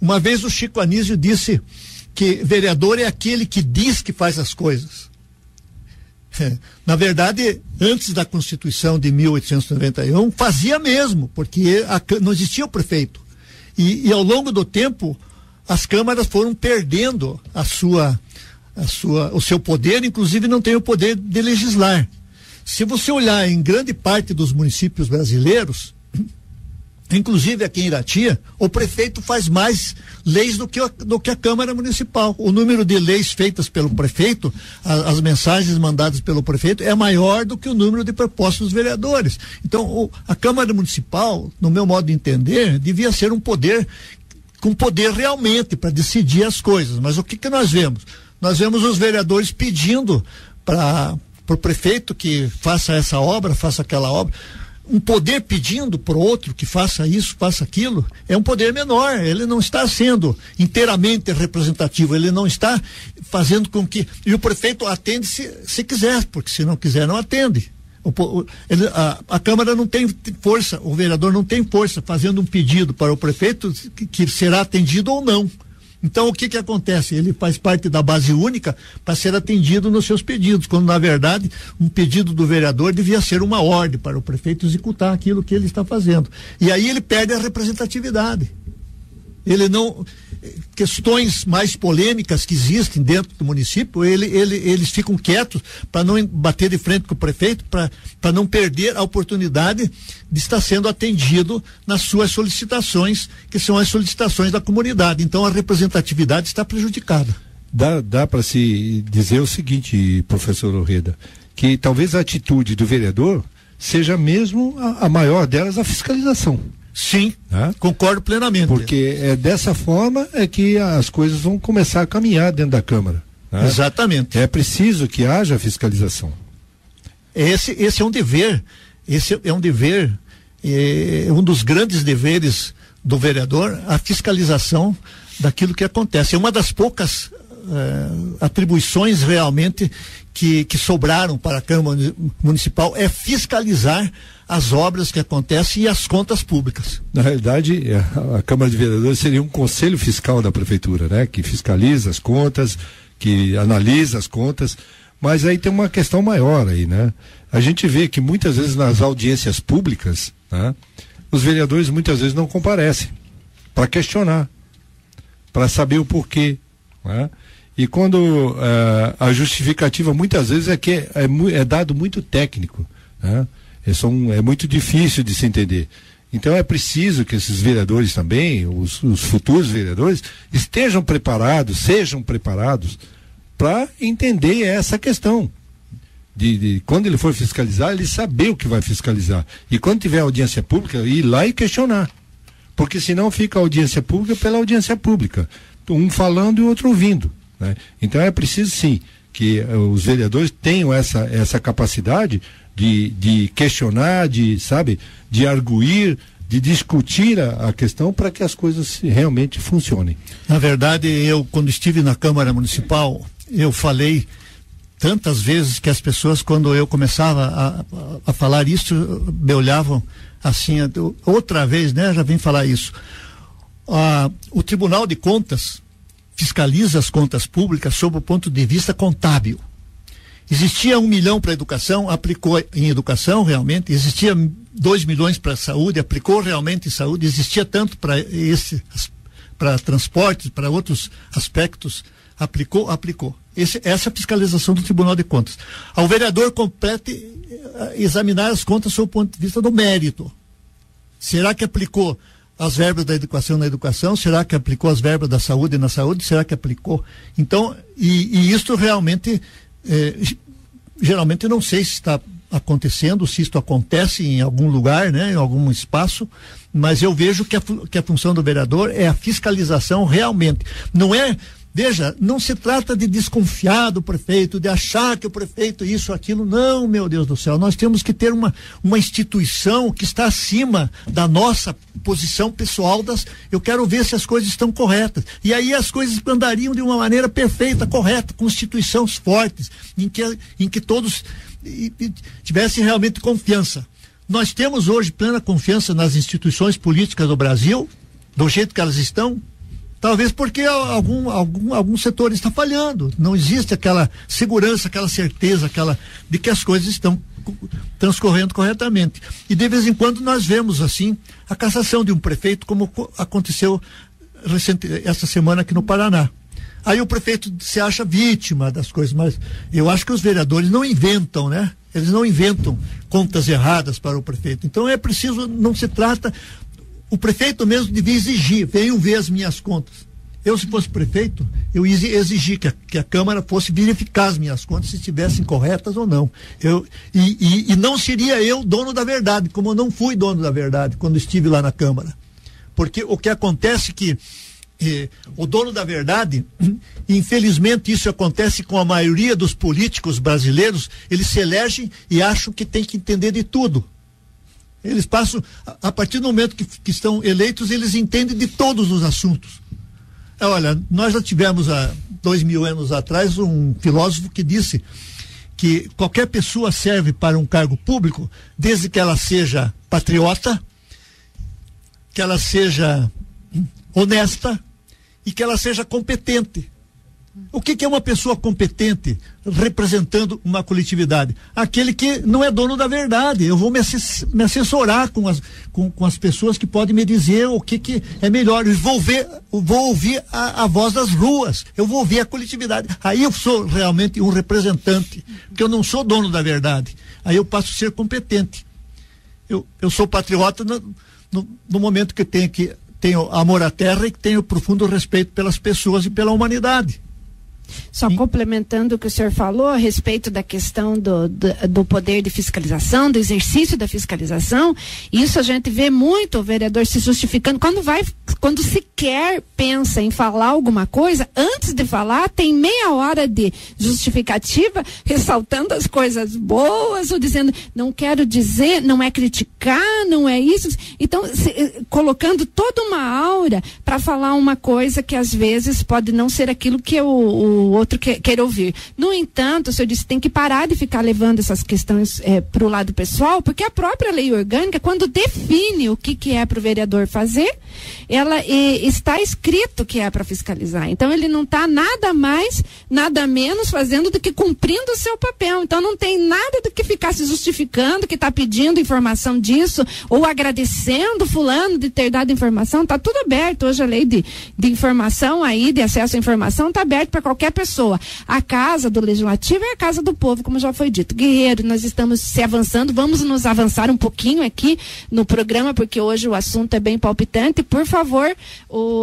Uma vez o Chico Anísio disse que vereador é aquele que diz que faz as coisas. Na verdade, antes da Constituição de 1891, fazia mesmo, porque não existia o prefeito. E ao longo do tempo, as câmaras foram perdendo o seu poder, inclusive não tem o poder de legislar. Se você olhar em grande parte dos municípios brasileiros, inclusive aqui em Irati, o prefeito faz mais leis do que a Câmara Municipal. O número de leis feitas pelo prefeito, as mensagens mandadas pelo prefeito é maior do que o número de propostas dos vereadores. Então, a Câmara Municipal, no meu modo de entender, devia ser um poder com poder realmente para decidir as coisas. Mas o que nós vemos? Nós vemos os vereadores pedindo para o prefeito que faça essa obra, faça aquela obra. Um poder pedindo para o outro que faça isso, faça aquilo, é um poder menor. Ele não está sendo inteiramente representativo, ele não está fazendo com que. E o prefeito atende se quiser, porque se não quiser, não atende. A Câmara não tem força, o vereador não tem força fazendo um pedido para o prefeito que será atendido ou não. Então, o que acontece? Ele faz parte da base única para ser atendido nos seus pedidos, quando, na verdade, um pedido do vereador devia ser uma ordem para o prefeito executar aquilo que ele está fazendo. E aí ele perde a representatividade. Ele não... Questões mais polêmicas que existem dentro do município, eles ficam quietos para não bater de frente com o prefeito, para não perder a oportunidade de estar sendo atendido nas suas solicitações, que são as solicitações da comunidade. Então a representatividade está prejudicada. Dá para se dizer o seguinte, professor Orreda, que talvez a atitude do vereador seja mesmo a maior delas, a fiscalização. Sim, concordo plenamente. Porque dessa forma é que as coisas vão começar a caminhar dentro da Câmara. Né? Exatamente. É preciso que haja fiscalização. Esse é um dever, um dos grandes deveres do vereador, a fiscalização daquilo que acontece. É uma das poucas atribuições realmente que sobraram para a Câmara Municipal, é fiscalizar as obras que acontecem e as contas públicas. Na realidade, a Câmara de Vereadores seria um conselho fiscal da Prefeitura, né? Que fiscaliza as contas, que analisa as contas, mas aí tem uma questão maior aí, né? A gente vê que muitas vezes nas audiências públicas, né? Os vereadores muitas vezes não comparecem para questionar, para saber o porquê, né? E quando a justificativa muitas vezes é que é dado muito técnico, né? É muito difícil de se entender. Então é preciso que esses vereadores também, os futuros vereadores, sejam preparados para entender essa questão. De quando ele for fiscalizar, ele saber o que vai fiscalizar. E quando tiver audiência pública, ir lá e questionar. Porque senão fica a audiência pública pela audiência pública. Um falando e o outro ouvindo. Né? Então é preciso sim que os vereadores tenham essa capacidade de questionar, de arguir, de discutir a questão para que as coisas realmente funcionem. Na verdade, eu quando estive na Câmara Municipal, eu falei tantas vezes que as pessoas, quando eu começava a falar isso, me olhavam assim, outra vez, né? Já vim falar isso. O Tribunal de Contas fiscaliza as contas públicas sob o ponto de vista contábil. Existia 1 milhão para educação, aplicou em educação realmente, existia 2 milhões para saúde, aplicou realmente em saúde, existia tanto para transportes, para outros aspectos, aplicou. Essa é a fiscalização do Tribunal de Contas. Ao vereador compete examinar as contas sob o ponto de vista do mérito. Será que aplicou as verbas da educação na educação? Será que aplicou as verbas da saúde na saúde? Será que aplicou? Então, e isso realmente, geralmente não sei se está acontecendo, se isto acontece em algum lugar, né, em algum espaço, mas eu vejo que a função do vereador é a fiscalização realmente. Não é Veja, não se trata de desconfiar do prefeito, de achar que o prefeito isso, aquilo, não, meu Deus do céu, nós temos que ter uma instituição que está acima da nossa posição pessoal eu quero ver se as coisas estão corretas, e aí as coisas andariam de uma maneira perfeita, correta, com instituições fortes, em que todos tivessem realmente confiança. Nós temos hoje plena confiança nas instituições políticas do Brasil, do jeito que elas estão. Talvez porque algum setor está falhando. Não existe aquela segurança, aquela certeza, de que as coisas estão transcorrendo corretamente. E de vez em quando nós vemos assim a cassação de um prefeito, como aconteceu essa semana aqui no Paraná. Aí o prefeito se acha vítima das coisas, mas eu acho que os vereadores não inventam, né? Eles não inventam contas erradas para o prefeito. Então é preciso, não se trata. O prefeito mesmo devia exigir, venham ver as minhas contas. Eu, se fosse prefeito, eu ia exigir que a Câmara fosse verificar as minhas contas, se estivessem corretas ou não. E não seria eu dono da verdade, como eu não fui dono da verdade quando estive lá na Câmara. Porque o que acontece é que o dono da verdade, infelizmente isso acontece com a maioria dos políticos brasileiros, eles se elegem e acham que tem que entender de tudo. Eles passam, a partir do momento que estão eleitos, eles entendem de todos os assuntos. Olha, nós já tivemos há 2000 anos atrás um filósofo que disse que qualquer pessoa serve para um cargo público desde que ela seja patriota, que ela seja honesta e que ela seja competente. O que é uma pessoa competente representando uma coletividade? Aquele que não é dono da verdade. Eu vou me assessorar com as pessoas que podem me dizer o que é melhor. Eu vou ouvir a voz das ruas. Eu vou ouvir a coletividade. Aí eu sou realmente um representante, porque eu não sou dono da verdade. Aí eu passo a ser competente. Eu sou patriota no momento que tenho amor à terra e que tenho profundo respeito pelas pessoas e pela humanidade. Só complementando o que o senhor falou a respeito da questão do poder de fiscalização, do exercício da fiscalização, isso a gente vê muito o vereador se justificando quando sequer pensa em falar alguma coisa, antes de falar tem meia hora de justificativa, ressaltando as coisas boas, ou dizendo, não quero dizer, não é criticar, não é isso, então colocando toda uma aura para falar uma coisa que às vezes pode não ser aquilo que o outro quer ouvir. No entanto, o senhor disse, tem que parar de ficar levando essas questões para o lado pessoal, porque a própria lei orgânica, quando define o que é para o vereador fazer, ela está escrito que é para fiscalizar. Então ele não está nada mais, nada menos fazendo do que cumprindo o seu papel. Então não tem nada do que ficar se justificando que está pedindo informação disso, ou agradecendo fulano de ter dado informação. Está tudo aberto. Hoje a lei de informação aí, de acesso à informação, está aberto para qualquer pessoa. A casa do Legislativo é a casa do povo, como já foi dito. Guerreiro, nós estamos se avançando, vamos nos avançar um pouquinho aqui no programa, porque hoje o assunto é bem palpitante. Por favor,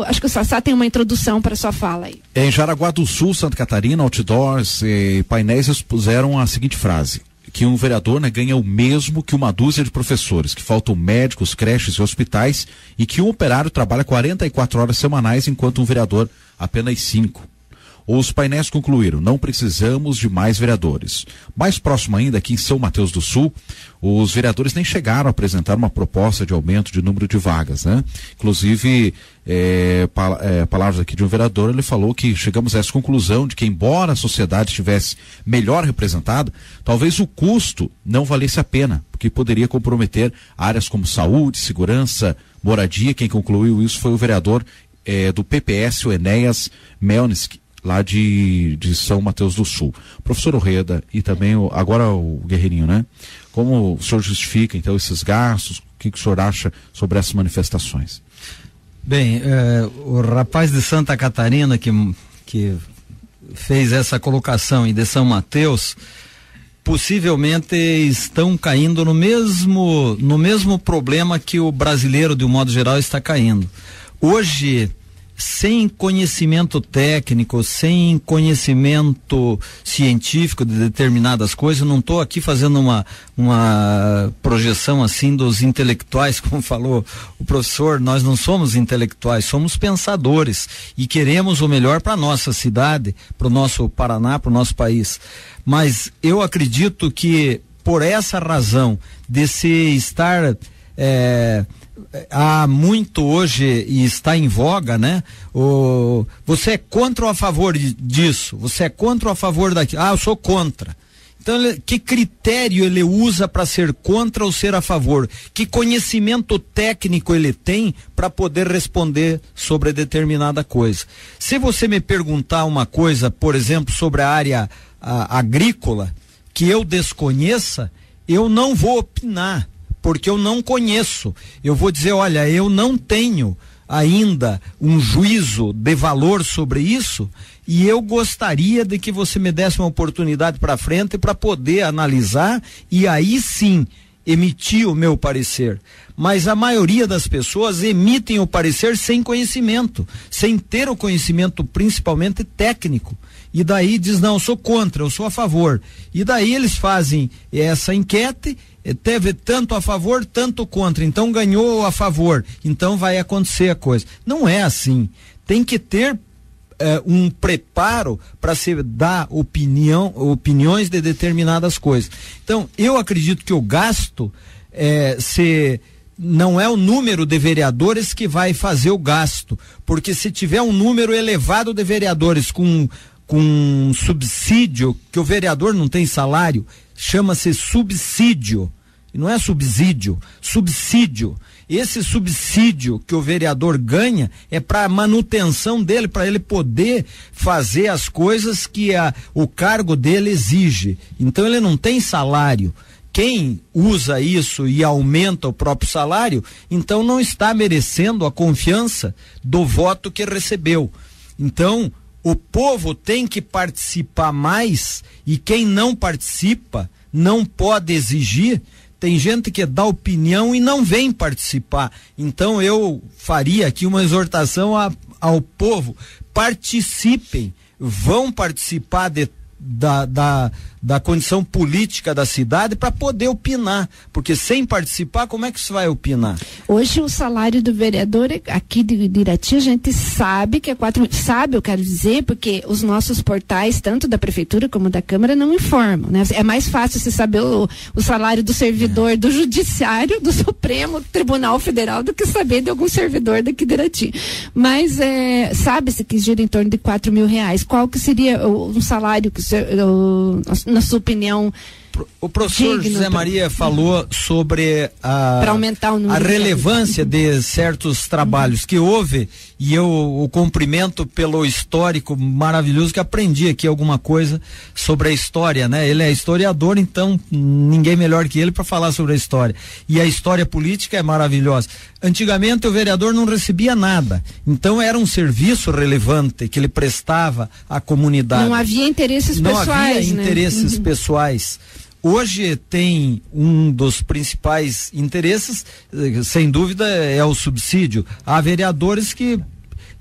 acho que o Sassá tem uma introdução para sua fala aí. Em Jaraguá do Sul, Santa Catarina, outdoors e painéis expuseram a seguinte frase: que um vereador ganha o mesmo que uma dúzia de professores, que faltam médicos, creches e hospitais, e que um operário trabalha 44 horas semanais, enquanto um vereador apenas 5. Os painéis concluíram, não precisamos de mais vereadores. Mais próximo ainda, aqui em São Mateus do Sul, os vereadores nem chegaram a apresentar uma proposta de aumento de número de vagas, né? Inclusive, palavras aqui de um vereador, ele falou que chegamos a essa conclusão de que, embora a sociedade estivesse melhor representada, talvez o custo não valesse a pena, porque poderia comprometer áreas como saúde, segurança, moradia. Quem concluiu isso foi o vereador do PPS, o Enéas Melnick, lá de São Mateus do Sul. Professor Orreda e também agora o Guerreirinho, né? Como o senhor justifica então esses gastos? O que o senhor acha sobre essas manifestações? Bem, o rapaz de Santa Catarina que fez essa colocação e de São Mateus possivelmente estão caindo no mesmo problema que o brasileiro de um modo geral está caindo. Hoje sem conhecimento técnico, sem conhecimento científico de determinadas coisas. Não estou aqui fazendo uma projeção assim dos intelectuais, como falou o professor. Nós não somos intelectuais, somos pensadores e queremos o melhor para nossa cidade, para o nosso Paraná, para o nosso país. Mas eu acredito que por essa razão de se estar há muito hoje e está em voga, né? Você é contra ou a favor disso? Você é contra ou a favor daquilo? Eu sou contra. Então, que critério ele usa para ser contra ou ser a favor? Que conhecimento técnico ele tem para poder responder sobre determinada coisa? Se você me perguntar uma coisa, por exemplo, sobre a área agrícola, que eu desconheça, eu não vou opinar, porque eu não conheço. Eu vou dizer, olha, eu não tenho ainda um juízo de valor sobre isso, e eu gostaria de que você me desse uma oportunidade para frente para poder analisar e aí sim emitir o meu parecer. Mas a maioria das pessoas emitem o parecer sem conhecimento, sem ter o conhecimento principalmente técnico. E daí diz, não, eu sou contra, eu sou a favor. E daí eles fazem essa enquete, teve tanto a favor, tanto contra, então ganhou a favor, então vai acontecer a coisa. Não é assim. Tem que ter um preparo para se dar opiniões de determinadas coisas. Então, eu acredito que o gasto não é o número de vereadores que vai fazer o gasto, porque se tiver um número elevado de vereadores com subsídio, que o vereador não tem salário, chama-se subsídio, não é subsídio. Esse subsídio que o vereador ganha é para a manutenção dele, para ele poder fazer as coisas que o cargo dele exige. Então ele não tem salário. Quem usa isso e aumenta o próprio salário, então não está merecendo a confiança do voto que recebeu. Então, o povo tem que participar mais, e quem não participa não pode exigir. Tem gente que dá opinião e não vem participar. Então eu faria aqui uma exortação ao povo: participem, vão participar da condição política da cidade para poder opinar, porque sem participar, como é que você vai opinar? Hoje o salário do vereador aqui de Irati, a gente sabe que é 4 mil, sabe, eu quero dizer, porque os nossos portais, tanto da prefeitura como da Câmara, não informam, né? É mais fácil você saber o salário do servidor do Judiciário, do Supremo Tribunal Federal, do que saber de algum servidor daqui de Irati. Mas sabe-se que gira em torno de 4 mil reais. Qual que seria um salário que na sua opinião? O professor José Maria falou sobre para aumentar o número, a relevância de certos trabalhos que houve, e eu o cumprimento pelo histórico maravilhoso, que aprendi aqui alguma coisa sobre a história, né? Ele é historiador, então ninguém melhor que ele para falar sobre a história. E a história política é maravilhosa. Antigamente o vereador não recebia nada, então era um serviço relevante que ele prestava à comunidade. Não havia interesses pessoais, não havia né? interesses pessoais. Hoje tem um dos principais interesses, sem dúvida, é o subsídio. Há vereadores que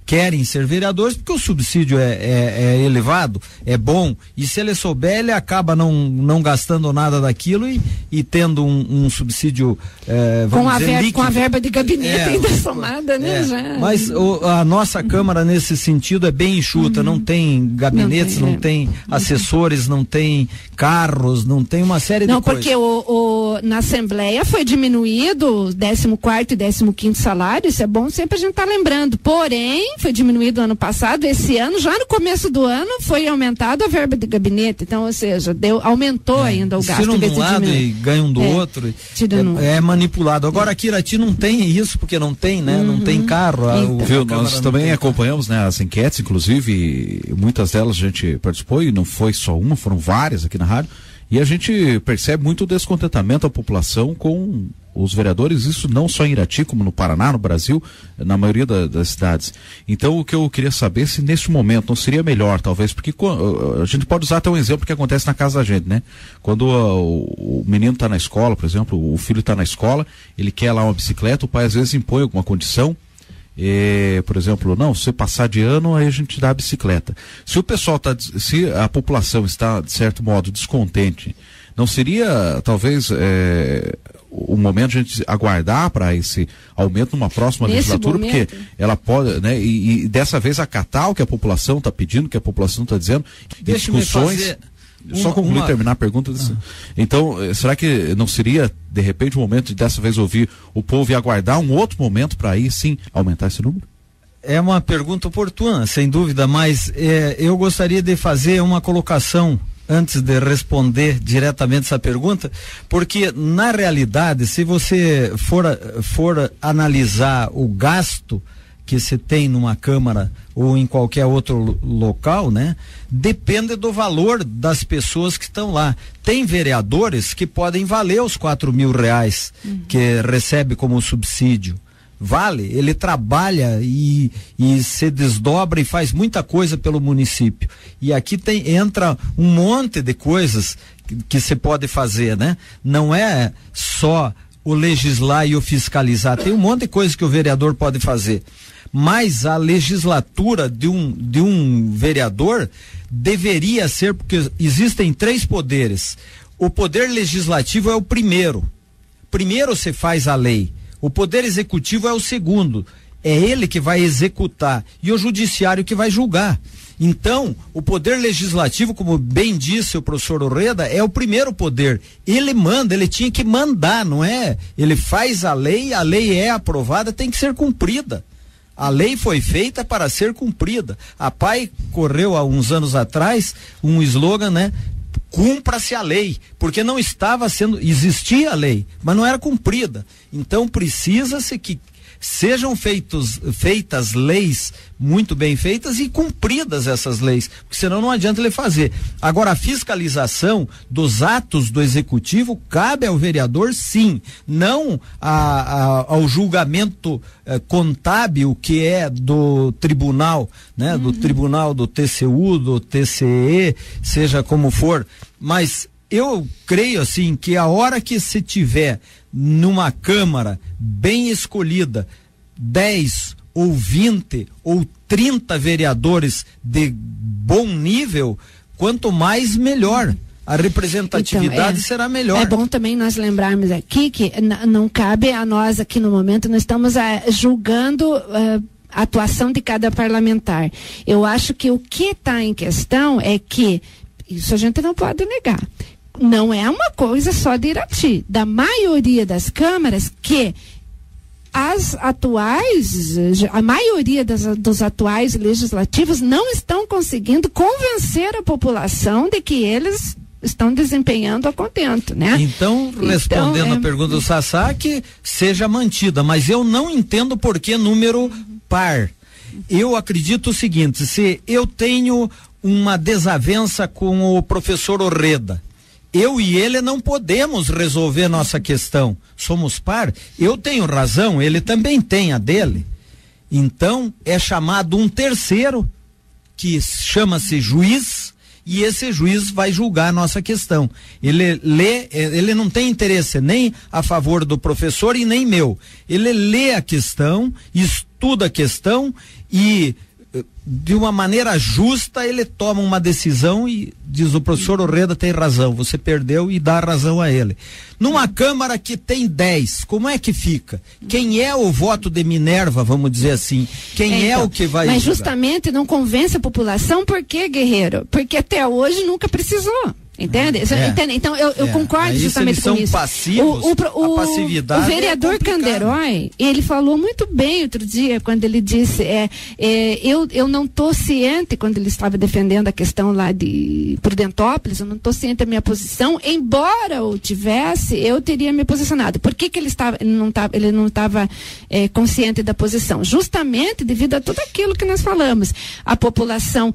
querem ser vereadores porque o subsídio é elevado, é bom, e se ele souber, ele acaba não gastando nada daquilo e tendo um subsídio, com a verba de gabinete ainda somada, né? Já. Mas a nossa Câmara, nesse sentido, é bem enxuta, não tem gabinetes, não tem assessores, não tem carros, não tem uma série de coisas. Não, porque na Assembleia foi diminuído o 14º e 15º salário, isso é bom sempre a gente tá lembrando, porém foi diminuído ano passado, esse ano, já no começo do ano, foi aumentado a verba de gabinete, então, ou seja, aumentou ainda o gasto. Tiram de um lado e ganham do outro, é manipulado. Agora aqui Irati não tem isso, porque não tem, né? Não tem carro. Viu, nós também acompanhamos, né, as enquetes, inclusive, muitas delas a gente participou, e não foi só uma, foram várias aqui na rádio, e a gente percebe muito descontentamento da população com os vereadores, isso não só em Irati, como no Paraná, no Brasil, na maioria das cidades. Então, o que eu queria saber, se neste momento não seria melhor, talvez, porque a gente pode usar até um exemplo que acontece na casa da gente, né? Quando o menino está na escola, por exemplo, o filho está na escola, ele quer lá uma bicicleta, o pai às vezes impõe alguma condição, por exemplo, não, se passar de ano, aí a gente dá a bicicleta. Se o pessoal se a população está, de certo modo, descontente, não seria, talvez, o momento de a gente aguardar para esse aumento numa próxima legislatura, porque ela pode, né, e dessa vez acatar o que a população está pedindo, o que a população está dizendo, discussões. Só concluir, terminar a pergunta. Então, será que não seria, de repente, um momento de dessa vez ouvir o povo e aguardar um outro momento para aí sim aumentar esse número? É uma pergunta oportuna, sem dúvida, mas eu gostaria de fazer uma colocação antes de responder diretamente essa pergunta, porque na realidade, se você for analisar o gasto que se tem numa Câmara ou em qualquer outro local, né? Depende do valor das pessoas que estão lá. Tem vereadores que podem valer os R$4.000 que recebe como subsídio. Vale, ele trabalha e se desdobra e faz muita coisa pelo município. E aqui entra um monte de coisas que se pode fazer, né? Não é só o legislar e o fiscalizar, tem um monte de coisa que o vereador pode fazer. Mas a legislatura de um vereador deveria ser, porque existem 3 poderes. O poder legislativo é o primeiro. Primeiro se faz a lei. O poder executivo é o segundo. É ele que vai executar e o judiciário que vai julgar. Então, o poder legislativo, como bem disse o professor Orreda, é o primeiro poder. Ele manda, ele tinha que mandar, não é? Ele faz a lei é aprovada, tem que ser cumprida. A lei foi feita para ser cumprida. A PAI correu há uns anos atrás um slogan, né? Cumpra-se a lei, porque não estava existia a lei, mas não era cumprida. Então precisa-se que sejam feitas leis muito bem feitas e cumpridas essas leis, porque senão não adianta ele fazer. Agora, a fiscalização dos atos do executivo cabe ao vereador, sim, não ao julgamento contábil que é do tribunal, né? Do tribunal, do TCU, do TCE, seja como for, mas eu creio assim que a hora que se tiver numa Câmara bem escolhida 10 ou 20 ou 30 vereadores de bom nível, quanto mais melhor. A representatividade então, será melhor. É bom também nós lembrarmos aqui que não cabe a nós aqui no momento, nós estamos julgando a atuação de cada parlamentar. Eu acho que o que está em questão é que, isso a gente não pode negar, não é uma coisa só de Irati, da maioria das câmaras, que a maioria dos atuais legislativos não estão conseguindo convencer a população de que eles estão desempenhando a contento, né? Então, respondendo a pergunta do Sassá, que seja mantida, mas eu não entendo por que número par. Eu acredito o seguinte: se eu tenho uma desavença com o professor Orreda, eu e ele não podemos resolver nossa questão. Somos par. Eu tenho razão, ele também tem a dele. Então, é chamado um terceiro, que chama-se juiz, e esse juiz vai julgar a nossa questão. Ele não tem interesse nem a favor do professor e nem meu. Ele lê a questão, estuda a questão e, de uma maneira justa, ele toma uma decisão e diz: o professor Orreda tem razão, você perdeu, e dá razão a ele. Numa Câmara que tem 10, como é que fica? Quem é o voto de Minerva, vamos dizer assim? Quem é o que vai Mas julgar? Justamente não convence a população, por quê, Guerreiro? Porque até hoje nunca precisou. Entende? Entende? Então eu concordo aí, justamente com isso. Passivos, a passividade o vereador Canderói, ele falou muito bem outro dia, quando ele disse, eu não estou ciente, quando ele estava defendendo a questão lá de Prudentópolis, eu não estou ciente da minha posição, embora eu tivesse, eu teria me posicionado. Por que ele não estava consciente da posição? Justamente devido a tudo aquilo que nós falamos. A população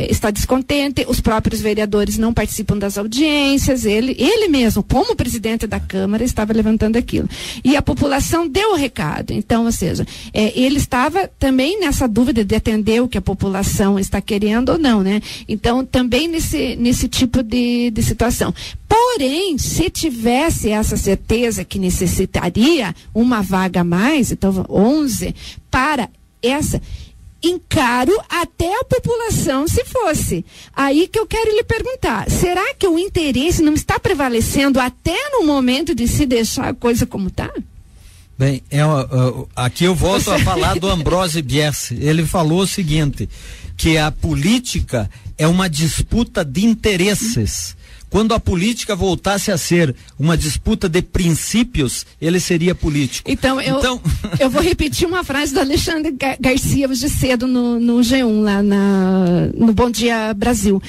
está descontente, os próprios vereadores não não participam das audiências, ele mesmo, como presidente da Câmara, estava levantando aquilo. E a população deu o recado. Então, ou seja, ele estava também nessa dúvida de atender o que a população está querendo ou não, né? Então, também nesse tipo de situação. Porém, se tivesse essa certeza que necessitaria uma vaga a mais, então 11, para essa, encaro até a população se fosse. Aí que eu quero lhe perguntar, será que o interesse não está prevalecendo até no momento de se deixar a coisa como está? Bem, aqui eu volto a falar do Ambrósio Biesi. Ele falou o seguinte, que a política é uma disputa de interesses. Quando a política voltasse a ser uma disputa de princípios, ele seria político. Então eu vou repetir uma frase do Alexandre Garcia hoje cedo no G1, lá no Bom Dia Brasil.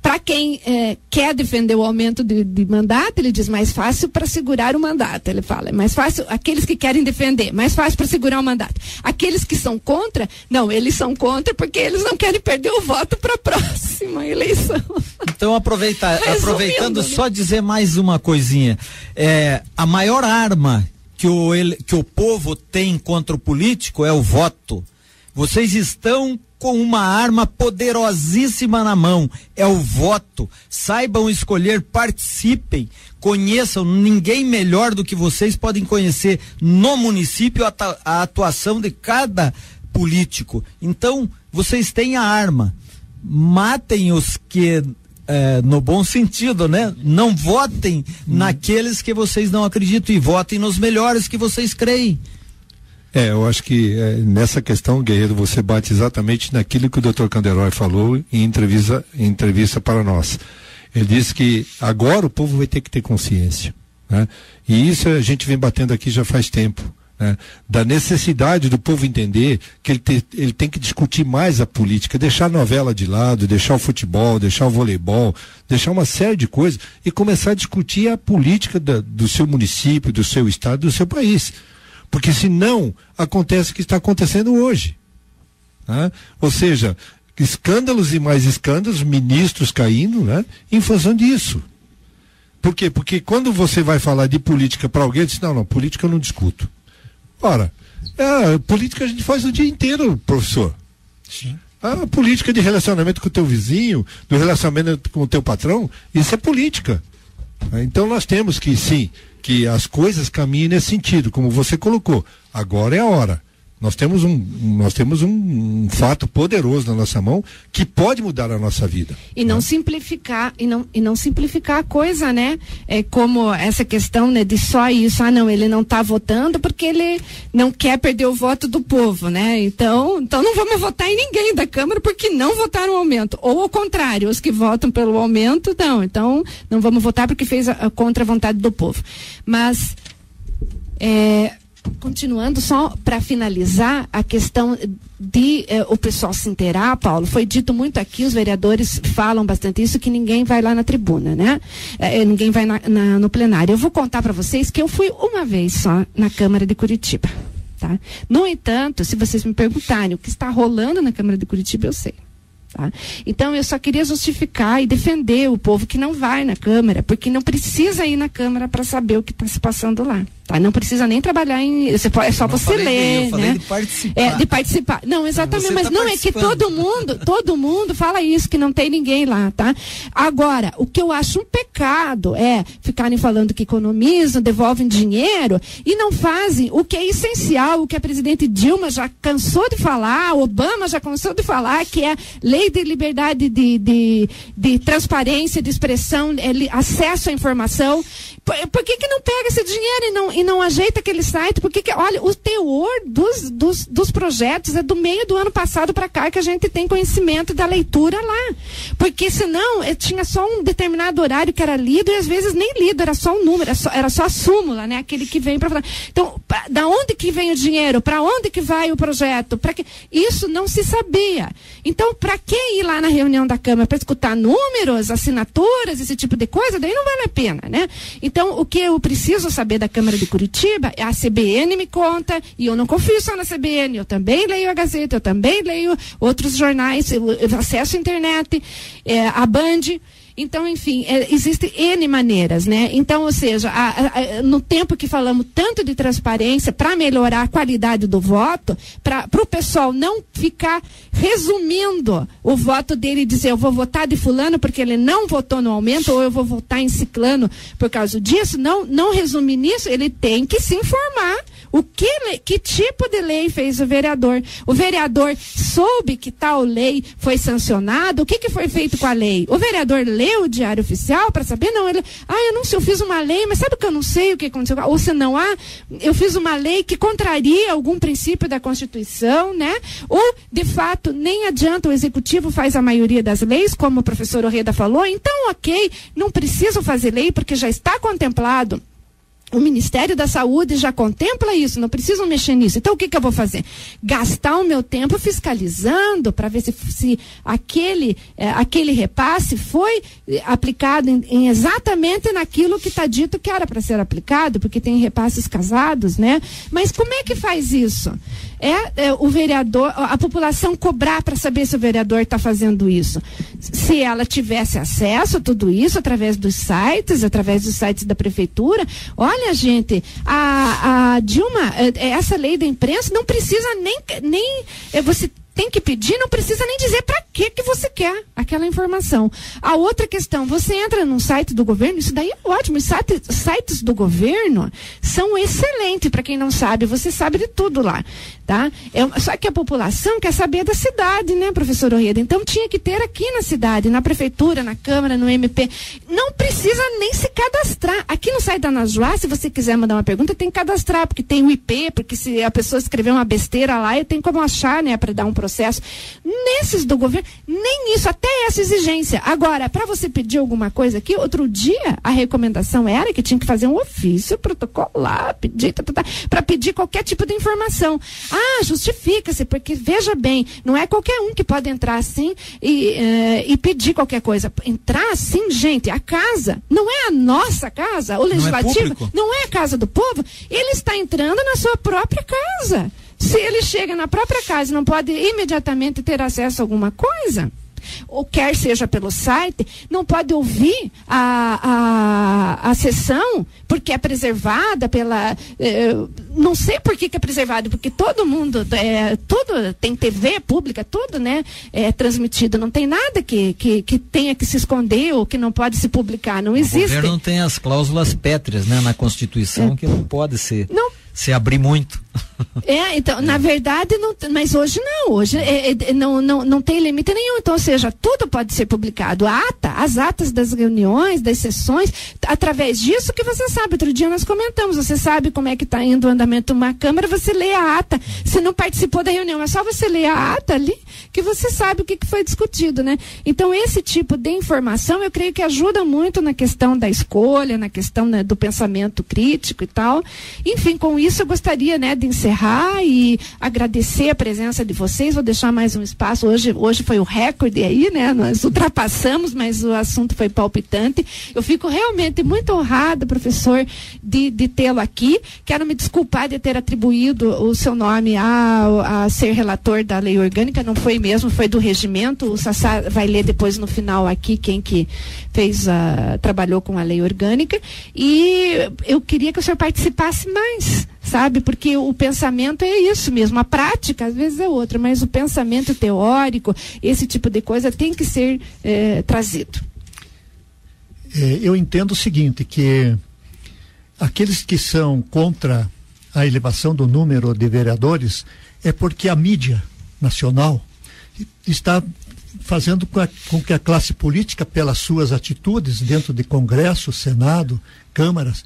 Para quem quer defender o aumento de mandato, ele diz mais fácil para segurar o mandato. Ele fala, é mais fácil, aqueles que querem defender, mais fácil para segurar o mandato. Aqueles que são contra, não, eles são contra porque eles não querem perder o voto para a próxima eleição. Então aproveitando, só dizer mais uma coisinha. A maior arma que o povo tem contra o político é o voto. Vocês estão com uma arma poderosíssima na mão, é o voto. Saibam escolher, participem, conheçam. Ninguém melhor do que vocês podem conhecer no município a atuação de cada político. Então, vocês têm a arma. Matem os que no bom sentido, né? Não votem naqueles que vocês não acreditam e votem nos melhores que vocês creem. Eu acho que nessa questão, Guerreiro, você bate exatamente naquilo que o Dr. Canderoy falou em entrevista para nós. Ele disse que agora o povo vai ter que ter consciência, né? E isso a gente vem batendo aqui já faz tempo. Da necessidade do povo entender que ele tem que discutir mais a política, deixar a novela de lado, deixar o futebol, deixar o voleibol, deixar uma série de coisas e começar a discutir a política do seu município, do seu estado, do seu país. Porque senão acontece o que está acontecendo hoje. Ou seja, escândalos e mais escândalos, ministros caindo, né, em função disso. Por quê? Porque quando você vai falar de política para alguém, diz, não, política eu não discuto. Ora, política a gente faz o dia inteiro, professor. Sim. A política de relacionamento com o teu vizinho, do relacionamento com o teu patrão, isso é política. Então nós temos que, sim, que as coisas caminhem nesse sentido, como você colocou. Agora é a hora. Nós temos um fato poderoso na nossa mão que pode mudar a nossa vida. E não simplificar, e não simplificar a coisa, né? Como essa questão, né, de só isso, não, ele não está votando porque ele não quer perder o voto do povo, né? Então não vamos votar em ninguém da Câmara porque não votaram o aumento. Ou ao contrário, os que votam pelo aumento, não. Então não vamos votar porque fez contra a vontade do povo. Mas continuando, só para finalizar a questão de o pessoal se inteirar, Paulo, foi dito muito aqui, os vereadores falam bastante isso, que ninguém vai lá na tribuna, né? Ninguém vai no plenário. Eu vou contar para vocês que eu fui uma vez só na Câmara de Curitiba, tá? No entanto, se vocês me perguntarem o que está rolando na Câmara de Curitiba, eu sei. Tá? Então eu só queria justificar e defender o povo que não vai na Câmara, porque não precisa ir na Câmara para saber o que está se passando lá. Tá? Não precisa nem trabalhar é só você ler, né? De participar. De participar. Não, exatamente, mas não é que todo mundo fala isso, que não tem ninguém lá, tá? Agora, o que eu acho um pecado é ficarem falando que economizam, devolvem dinheiro e não fazem o que é essencial, o que a presidente Dilma já cansou de falar, Obama já cansou de falar, que é lei de liberdade de transparência, de expressão, acesso à informação. Por que não pega esse dinheiro e não ajeita aquele site? Olha, o teor dos projetos é do meio do ano passado para cá que a gente tem conhecimento da leitura lá. Porque senão tinha só um determinado horário que era lido e às vezes nem lido, era só um número, era só a súmula, né? Aquele que vem para falar. Então, da onde que vem o dinheiro? Para onde que vai o projeto? Isso não se sabia. Então, para que ir lá na reunião da Câmara? Para escutar números, assinaturas, esse tipo de coisa? Daí não vale a pena, né? Então, o que eu preciso saber da Câmara de Curitiba, a CBN me conta, e eu não confio só na CBN, eu também leio a Gazeta, eu também leio outros jornais, eu acesso a internet, a Band, Então, enfim, existem N maneiras, né? Então, ou seja, no tempo que falamos tanto de transparência para melhorar a qualidade do voto, para o pessoal não ficar resumindo o voto dele e dizer eu vou votar de fulano porque ele não votou no aumento, ou eu vou votar em ciclano por causa disso, não resumir nisso, ele tem que se informar que tipo de lei fez o vereador. O vereador soube que tal lei foi sancionada, o que foi feito com a lei? O vereador leu o Diário Oficial para saber? Não, eu não sei, eu fiz uma lei, mas sabe que eu não sei o que aconteceu? Ou se não eu fiz uma lei que contraria algum princípio da Constituição, né? Ou, de fato, nem adianta, o Executivo faz a maioria das leis, como o professor Orreda falou, então, ok, não preciso fazer lei porque já está contemplado. O Ministério da Saúde já contempla isso, não precisam mexer nisso. Então, o que eu vou fazer? Gastar o meu tempo fiscalizando para ver se aquele repasse foi aplicado exatamente naquilo que está dito que era para ser aplicado, porque tem repasses casados, né? Mas como é que faz isso? O vereador, a população cobrar para saber se o vereador está fazendo isso. Se ela tivesse acesso a tudo isso através dos sites da prefeitura, olha, gente, a Dilma, essa lei da imprensa não precisa nem você tem que pedir, não precisa nem dizer para que você quer aquela informação. A outra questão, você entra num site do governo, isso daí é ótimo, os sites do governo são excelentes, para quem não sabe, você sabe de tudo lá, tá? Só que a população quer saber da cidade, né, professor Orreda? Então tinha que ter aqui na cidade, na prefeitura, na Câmara, no MP, não precisa nem se cadastrar. Aqui no site da Anajuá, se você quiser mandar uma pergunta, tem que cadastrar, porque tem o IP, porque se a pessoa escrever uma besteira lá, eu tenho como achar, né, para dar um processo. Nesses do governo, nem isso, até essa exigência. Agora, para você pedir alguma coisa aqui, outro dia a recomendação era que tinha que fazer um ofício protocolar, para pedir qualquer tipo de informação. Justifica-se, porque veja bem, não é qualquer um que pode entrar assim e pedir qualquer coisa. Entrar assim, gente, a casa não é a nossa casa, o legislativo não é a casa do povo, ele está entrando na sua própria casa. Se ele chega na própria casa e não pode imediatamente ter acesso a alguma coisa, ou quer seja pelo site, não pode ouvir a sessão, porque é preservada pela... não sei por que é preservado, porque todo mundo, tudo tem TV pública, tudo, né, é transmitido, não tem nada que tenha que se esconder ou que não pode se publicar, não existe. O governo tem as cláusulas pétreas, né, na Constituição, que não pode ser... se abrir muito. Então, na verdade, não, mas hoje não, hoje não tem limite nenhum, então, ou seja, tudo pode ser publicado, as atas das reuniões, das sessões, através disso que você sabe, outro dia nós comentamos, você sabe como é que está indo o andamento de uma Câmara, você lê a ata, se não participou da reunião, é só você ler a ata ali, que você sabe o que foi discutido, né? Então, esse tipo de informação, eu creio que ajuda muito na questão da escolha, na questão, né, do pensamento crítico e tal. Enfim, com isso eu gostaria, né, de encerrar e agradecer a presença de vocês. Vou deixar mais um espaço. Hoje foi o recorde aí, né? Nós ultrapassamos, mas o assunto foi palpitante. Eu fico realmente muito honrada, professor, de tê-lo aqui. Quero me desculpar de ter atribuído o seu nome a ser relator da lei orgânica. Não foi mesmo, foi do regimento. O Sassá vai ler depois no final aqui quem que trabalhou com a lei orgânica. E eu queria que o senhor participasse mais, sabe? Porque o pensamento é isso mesmo, a prática às vezes é outra, mas o pensamento teórico, esse tipo de coisa tem que ser trazido. Eu entendo o seguinte, que aqueles que são contra a elevação do número de vereadores é porque a mídia nacional está fazendo com que a classe política, pelas suas atitudes dentro de Congresso, Senado, câmaras,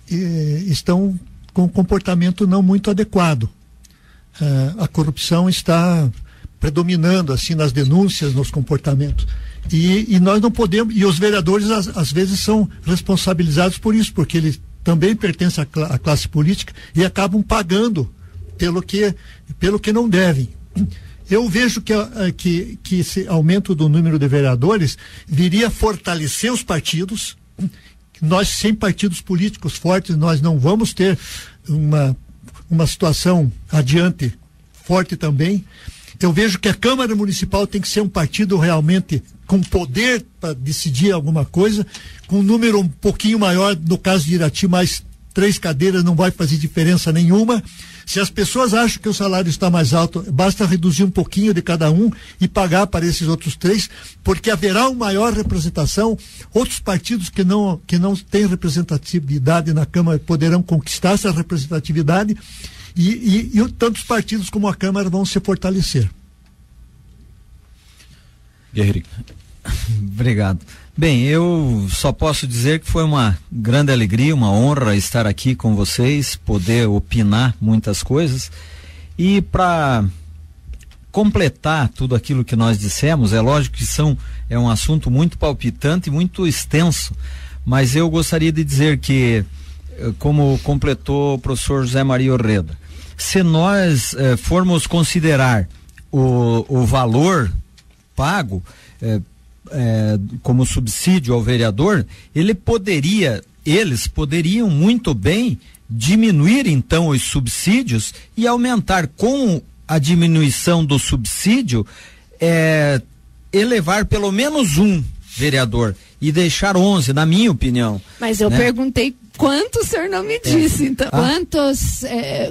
estão com um comportamento não muito adequado. A corrupção está predominando assim nas denúncias, nos comportamentos. E nós não podemos, e os vereadores às vezes são responsabilizados por isso, porque eles também pertencem à classe política e acabam pagando pelo que não devem. Eu vejo que esse aumento do número de vereadores viria fortalecer os partidos. Nós, sem partidos políticos fortes, nós não vamos ter uma situação adiante forte também. Eu vejo que a Câmara Municipal tem que ser um partido realmente com poder para decidir alguma coisa, com um número um pouquinho maior, no caso de Irati, mais 3 cadeiras não vai fazer diferença nenhuma. Se as pessoas acham que o salário está mais alto, basta reduzir um pouquinho de cada um e pagar para esses outros 3, porque haverá uma maior representação. Outros partidos que não têm representatividade na Câmara poderão conquistar essa representatividade e tantos partidos como a Câmara vão se fortalecer. Guerreiro. Obrigado. Bem, eu só posso dizer que foi uma grande alegria, uma honra estar aqui com vocês, poder opinar muitas coisas. E para completar tudo aquilo que nós dissemos, é lógico que é um assunto muito palpitante e muito extenso, mas eu gostaria de dizer que, como completou o professor José Maria Orreda, se nós formos considerar o valor pago como subsídio ao vereador, eles poderiam muito bem diminuir então os subsídios e aumentar com a diminuição do subsídio, elevar pelo menos um vereador e deixar 11, na minha opinião. Mas eu perguntei quanto o senhor não me disse, então.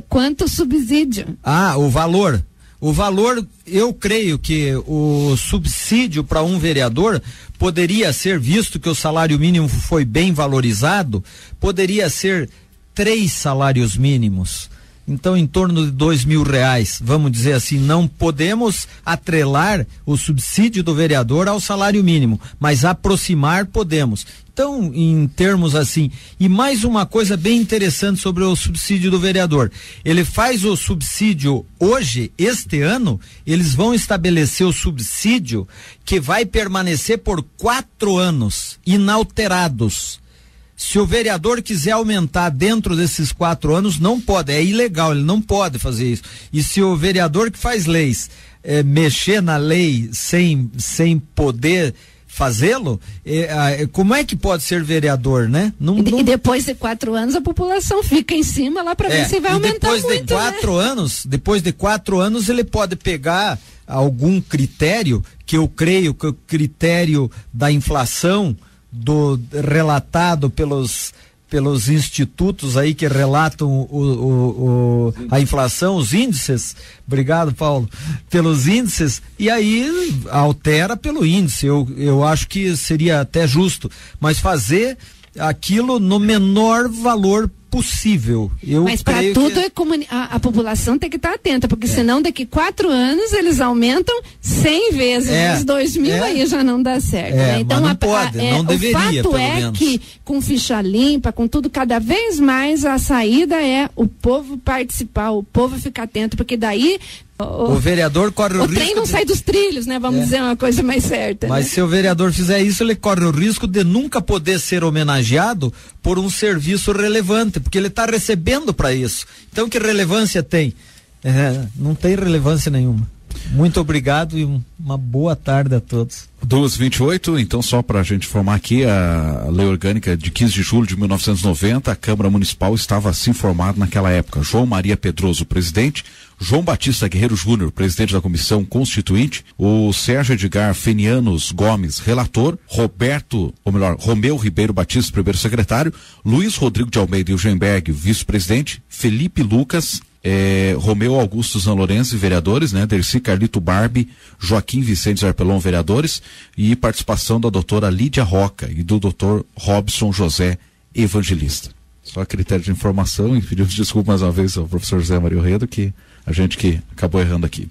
Quanto subsídio? O valor. O valor, eu creio que o subsídio para um vereador poderia ser, visto que o salário mínimo foi bem valorizado, poderia ser 3 salários mínimos. Então, em torno de R$2.000, vamos dizer assim, não podemos atrelar o subsídio do vereador ao salário mínimo, mas aproximar podemos. Então, em termos assim, e mais uma coisa bem interessante sobre o subsídio do vereador, ele faz o subsídio hoje, este ano, eles vão estabelecer o subsídio que vai permanecer por 4 anos, inalterados. Se o vereador quiser aumentar dentro desses 4 anos, não pode, é ilegal, ele não pode fazer isso. E se o vereador que faz leis mexer na lei sem poder fazê-lo, como é que pode ser vereador, né? E depois de 4 anos a população fica em cima lá para ver se vai aumentar muito, depois de 4 anos ele pode pegar algum critério, que eu creio que o critério da inflação relatado pelos institutos aí que relatam a inflação, os índices, obrigado Paulo, pelos índices, e aí altera pelo índice. Eu acho que seria até justo, mas fazer aquilo no menor valor possível. Mas para tudo a população tem que estar atenta, porque senão daqui 4 anos eles aumentam 100 vezes, os 2.000 aí já não dá certo. Né? Então não pode, não deveria, o fato menos. Que com ficha limpa, com tudo, cada vez mais a saída é o povo participar, o povo ficar atento, porque daí o vereador corre o risco. O trem não sai dos trilhos, né? Vamos dizer uma coisa mais certa. Mas se o vereador fizer isso, ele corre o risco de nunca poder ser homenageado por um serviço relevante, porque ele está recebendo para isso. Então, que relevância tem? Não tem relevância nenhuma. Muito obrigado e uma boa tarde a todos. 2h28, então só para a gente informar aqui, a lei orgânica de 15 de julho de 1990, a Câmara Municipal estava assim formada naquela época: João Maria Pedroso, presidente; João Batista Guerreiro Júnior, presidente da Comissão Constituinte; o Sérgio Edgar Fenianos Gomes, relator; Romeu Ribeiro Batista, primeiro secretário; Luiz Rodrigo de Almeida Eugenberg, vice-presidente; Felipe Lucas, Romeu Augusto Zanlorenzi, vereadores, né? Dercy Carlito Barbi, Joaquim Vicente Zarpelon, vereadores, e participação da doutora Lídia Roca e do doutor Robson José, evangelista. Só a critério de informação, e pedimos desculpa mais uma vez ao professor José Maria Orreda, que a gente que acabou errando aqui.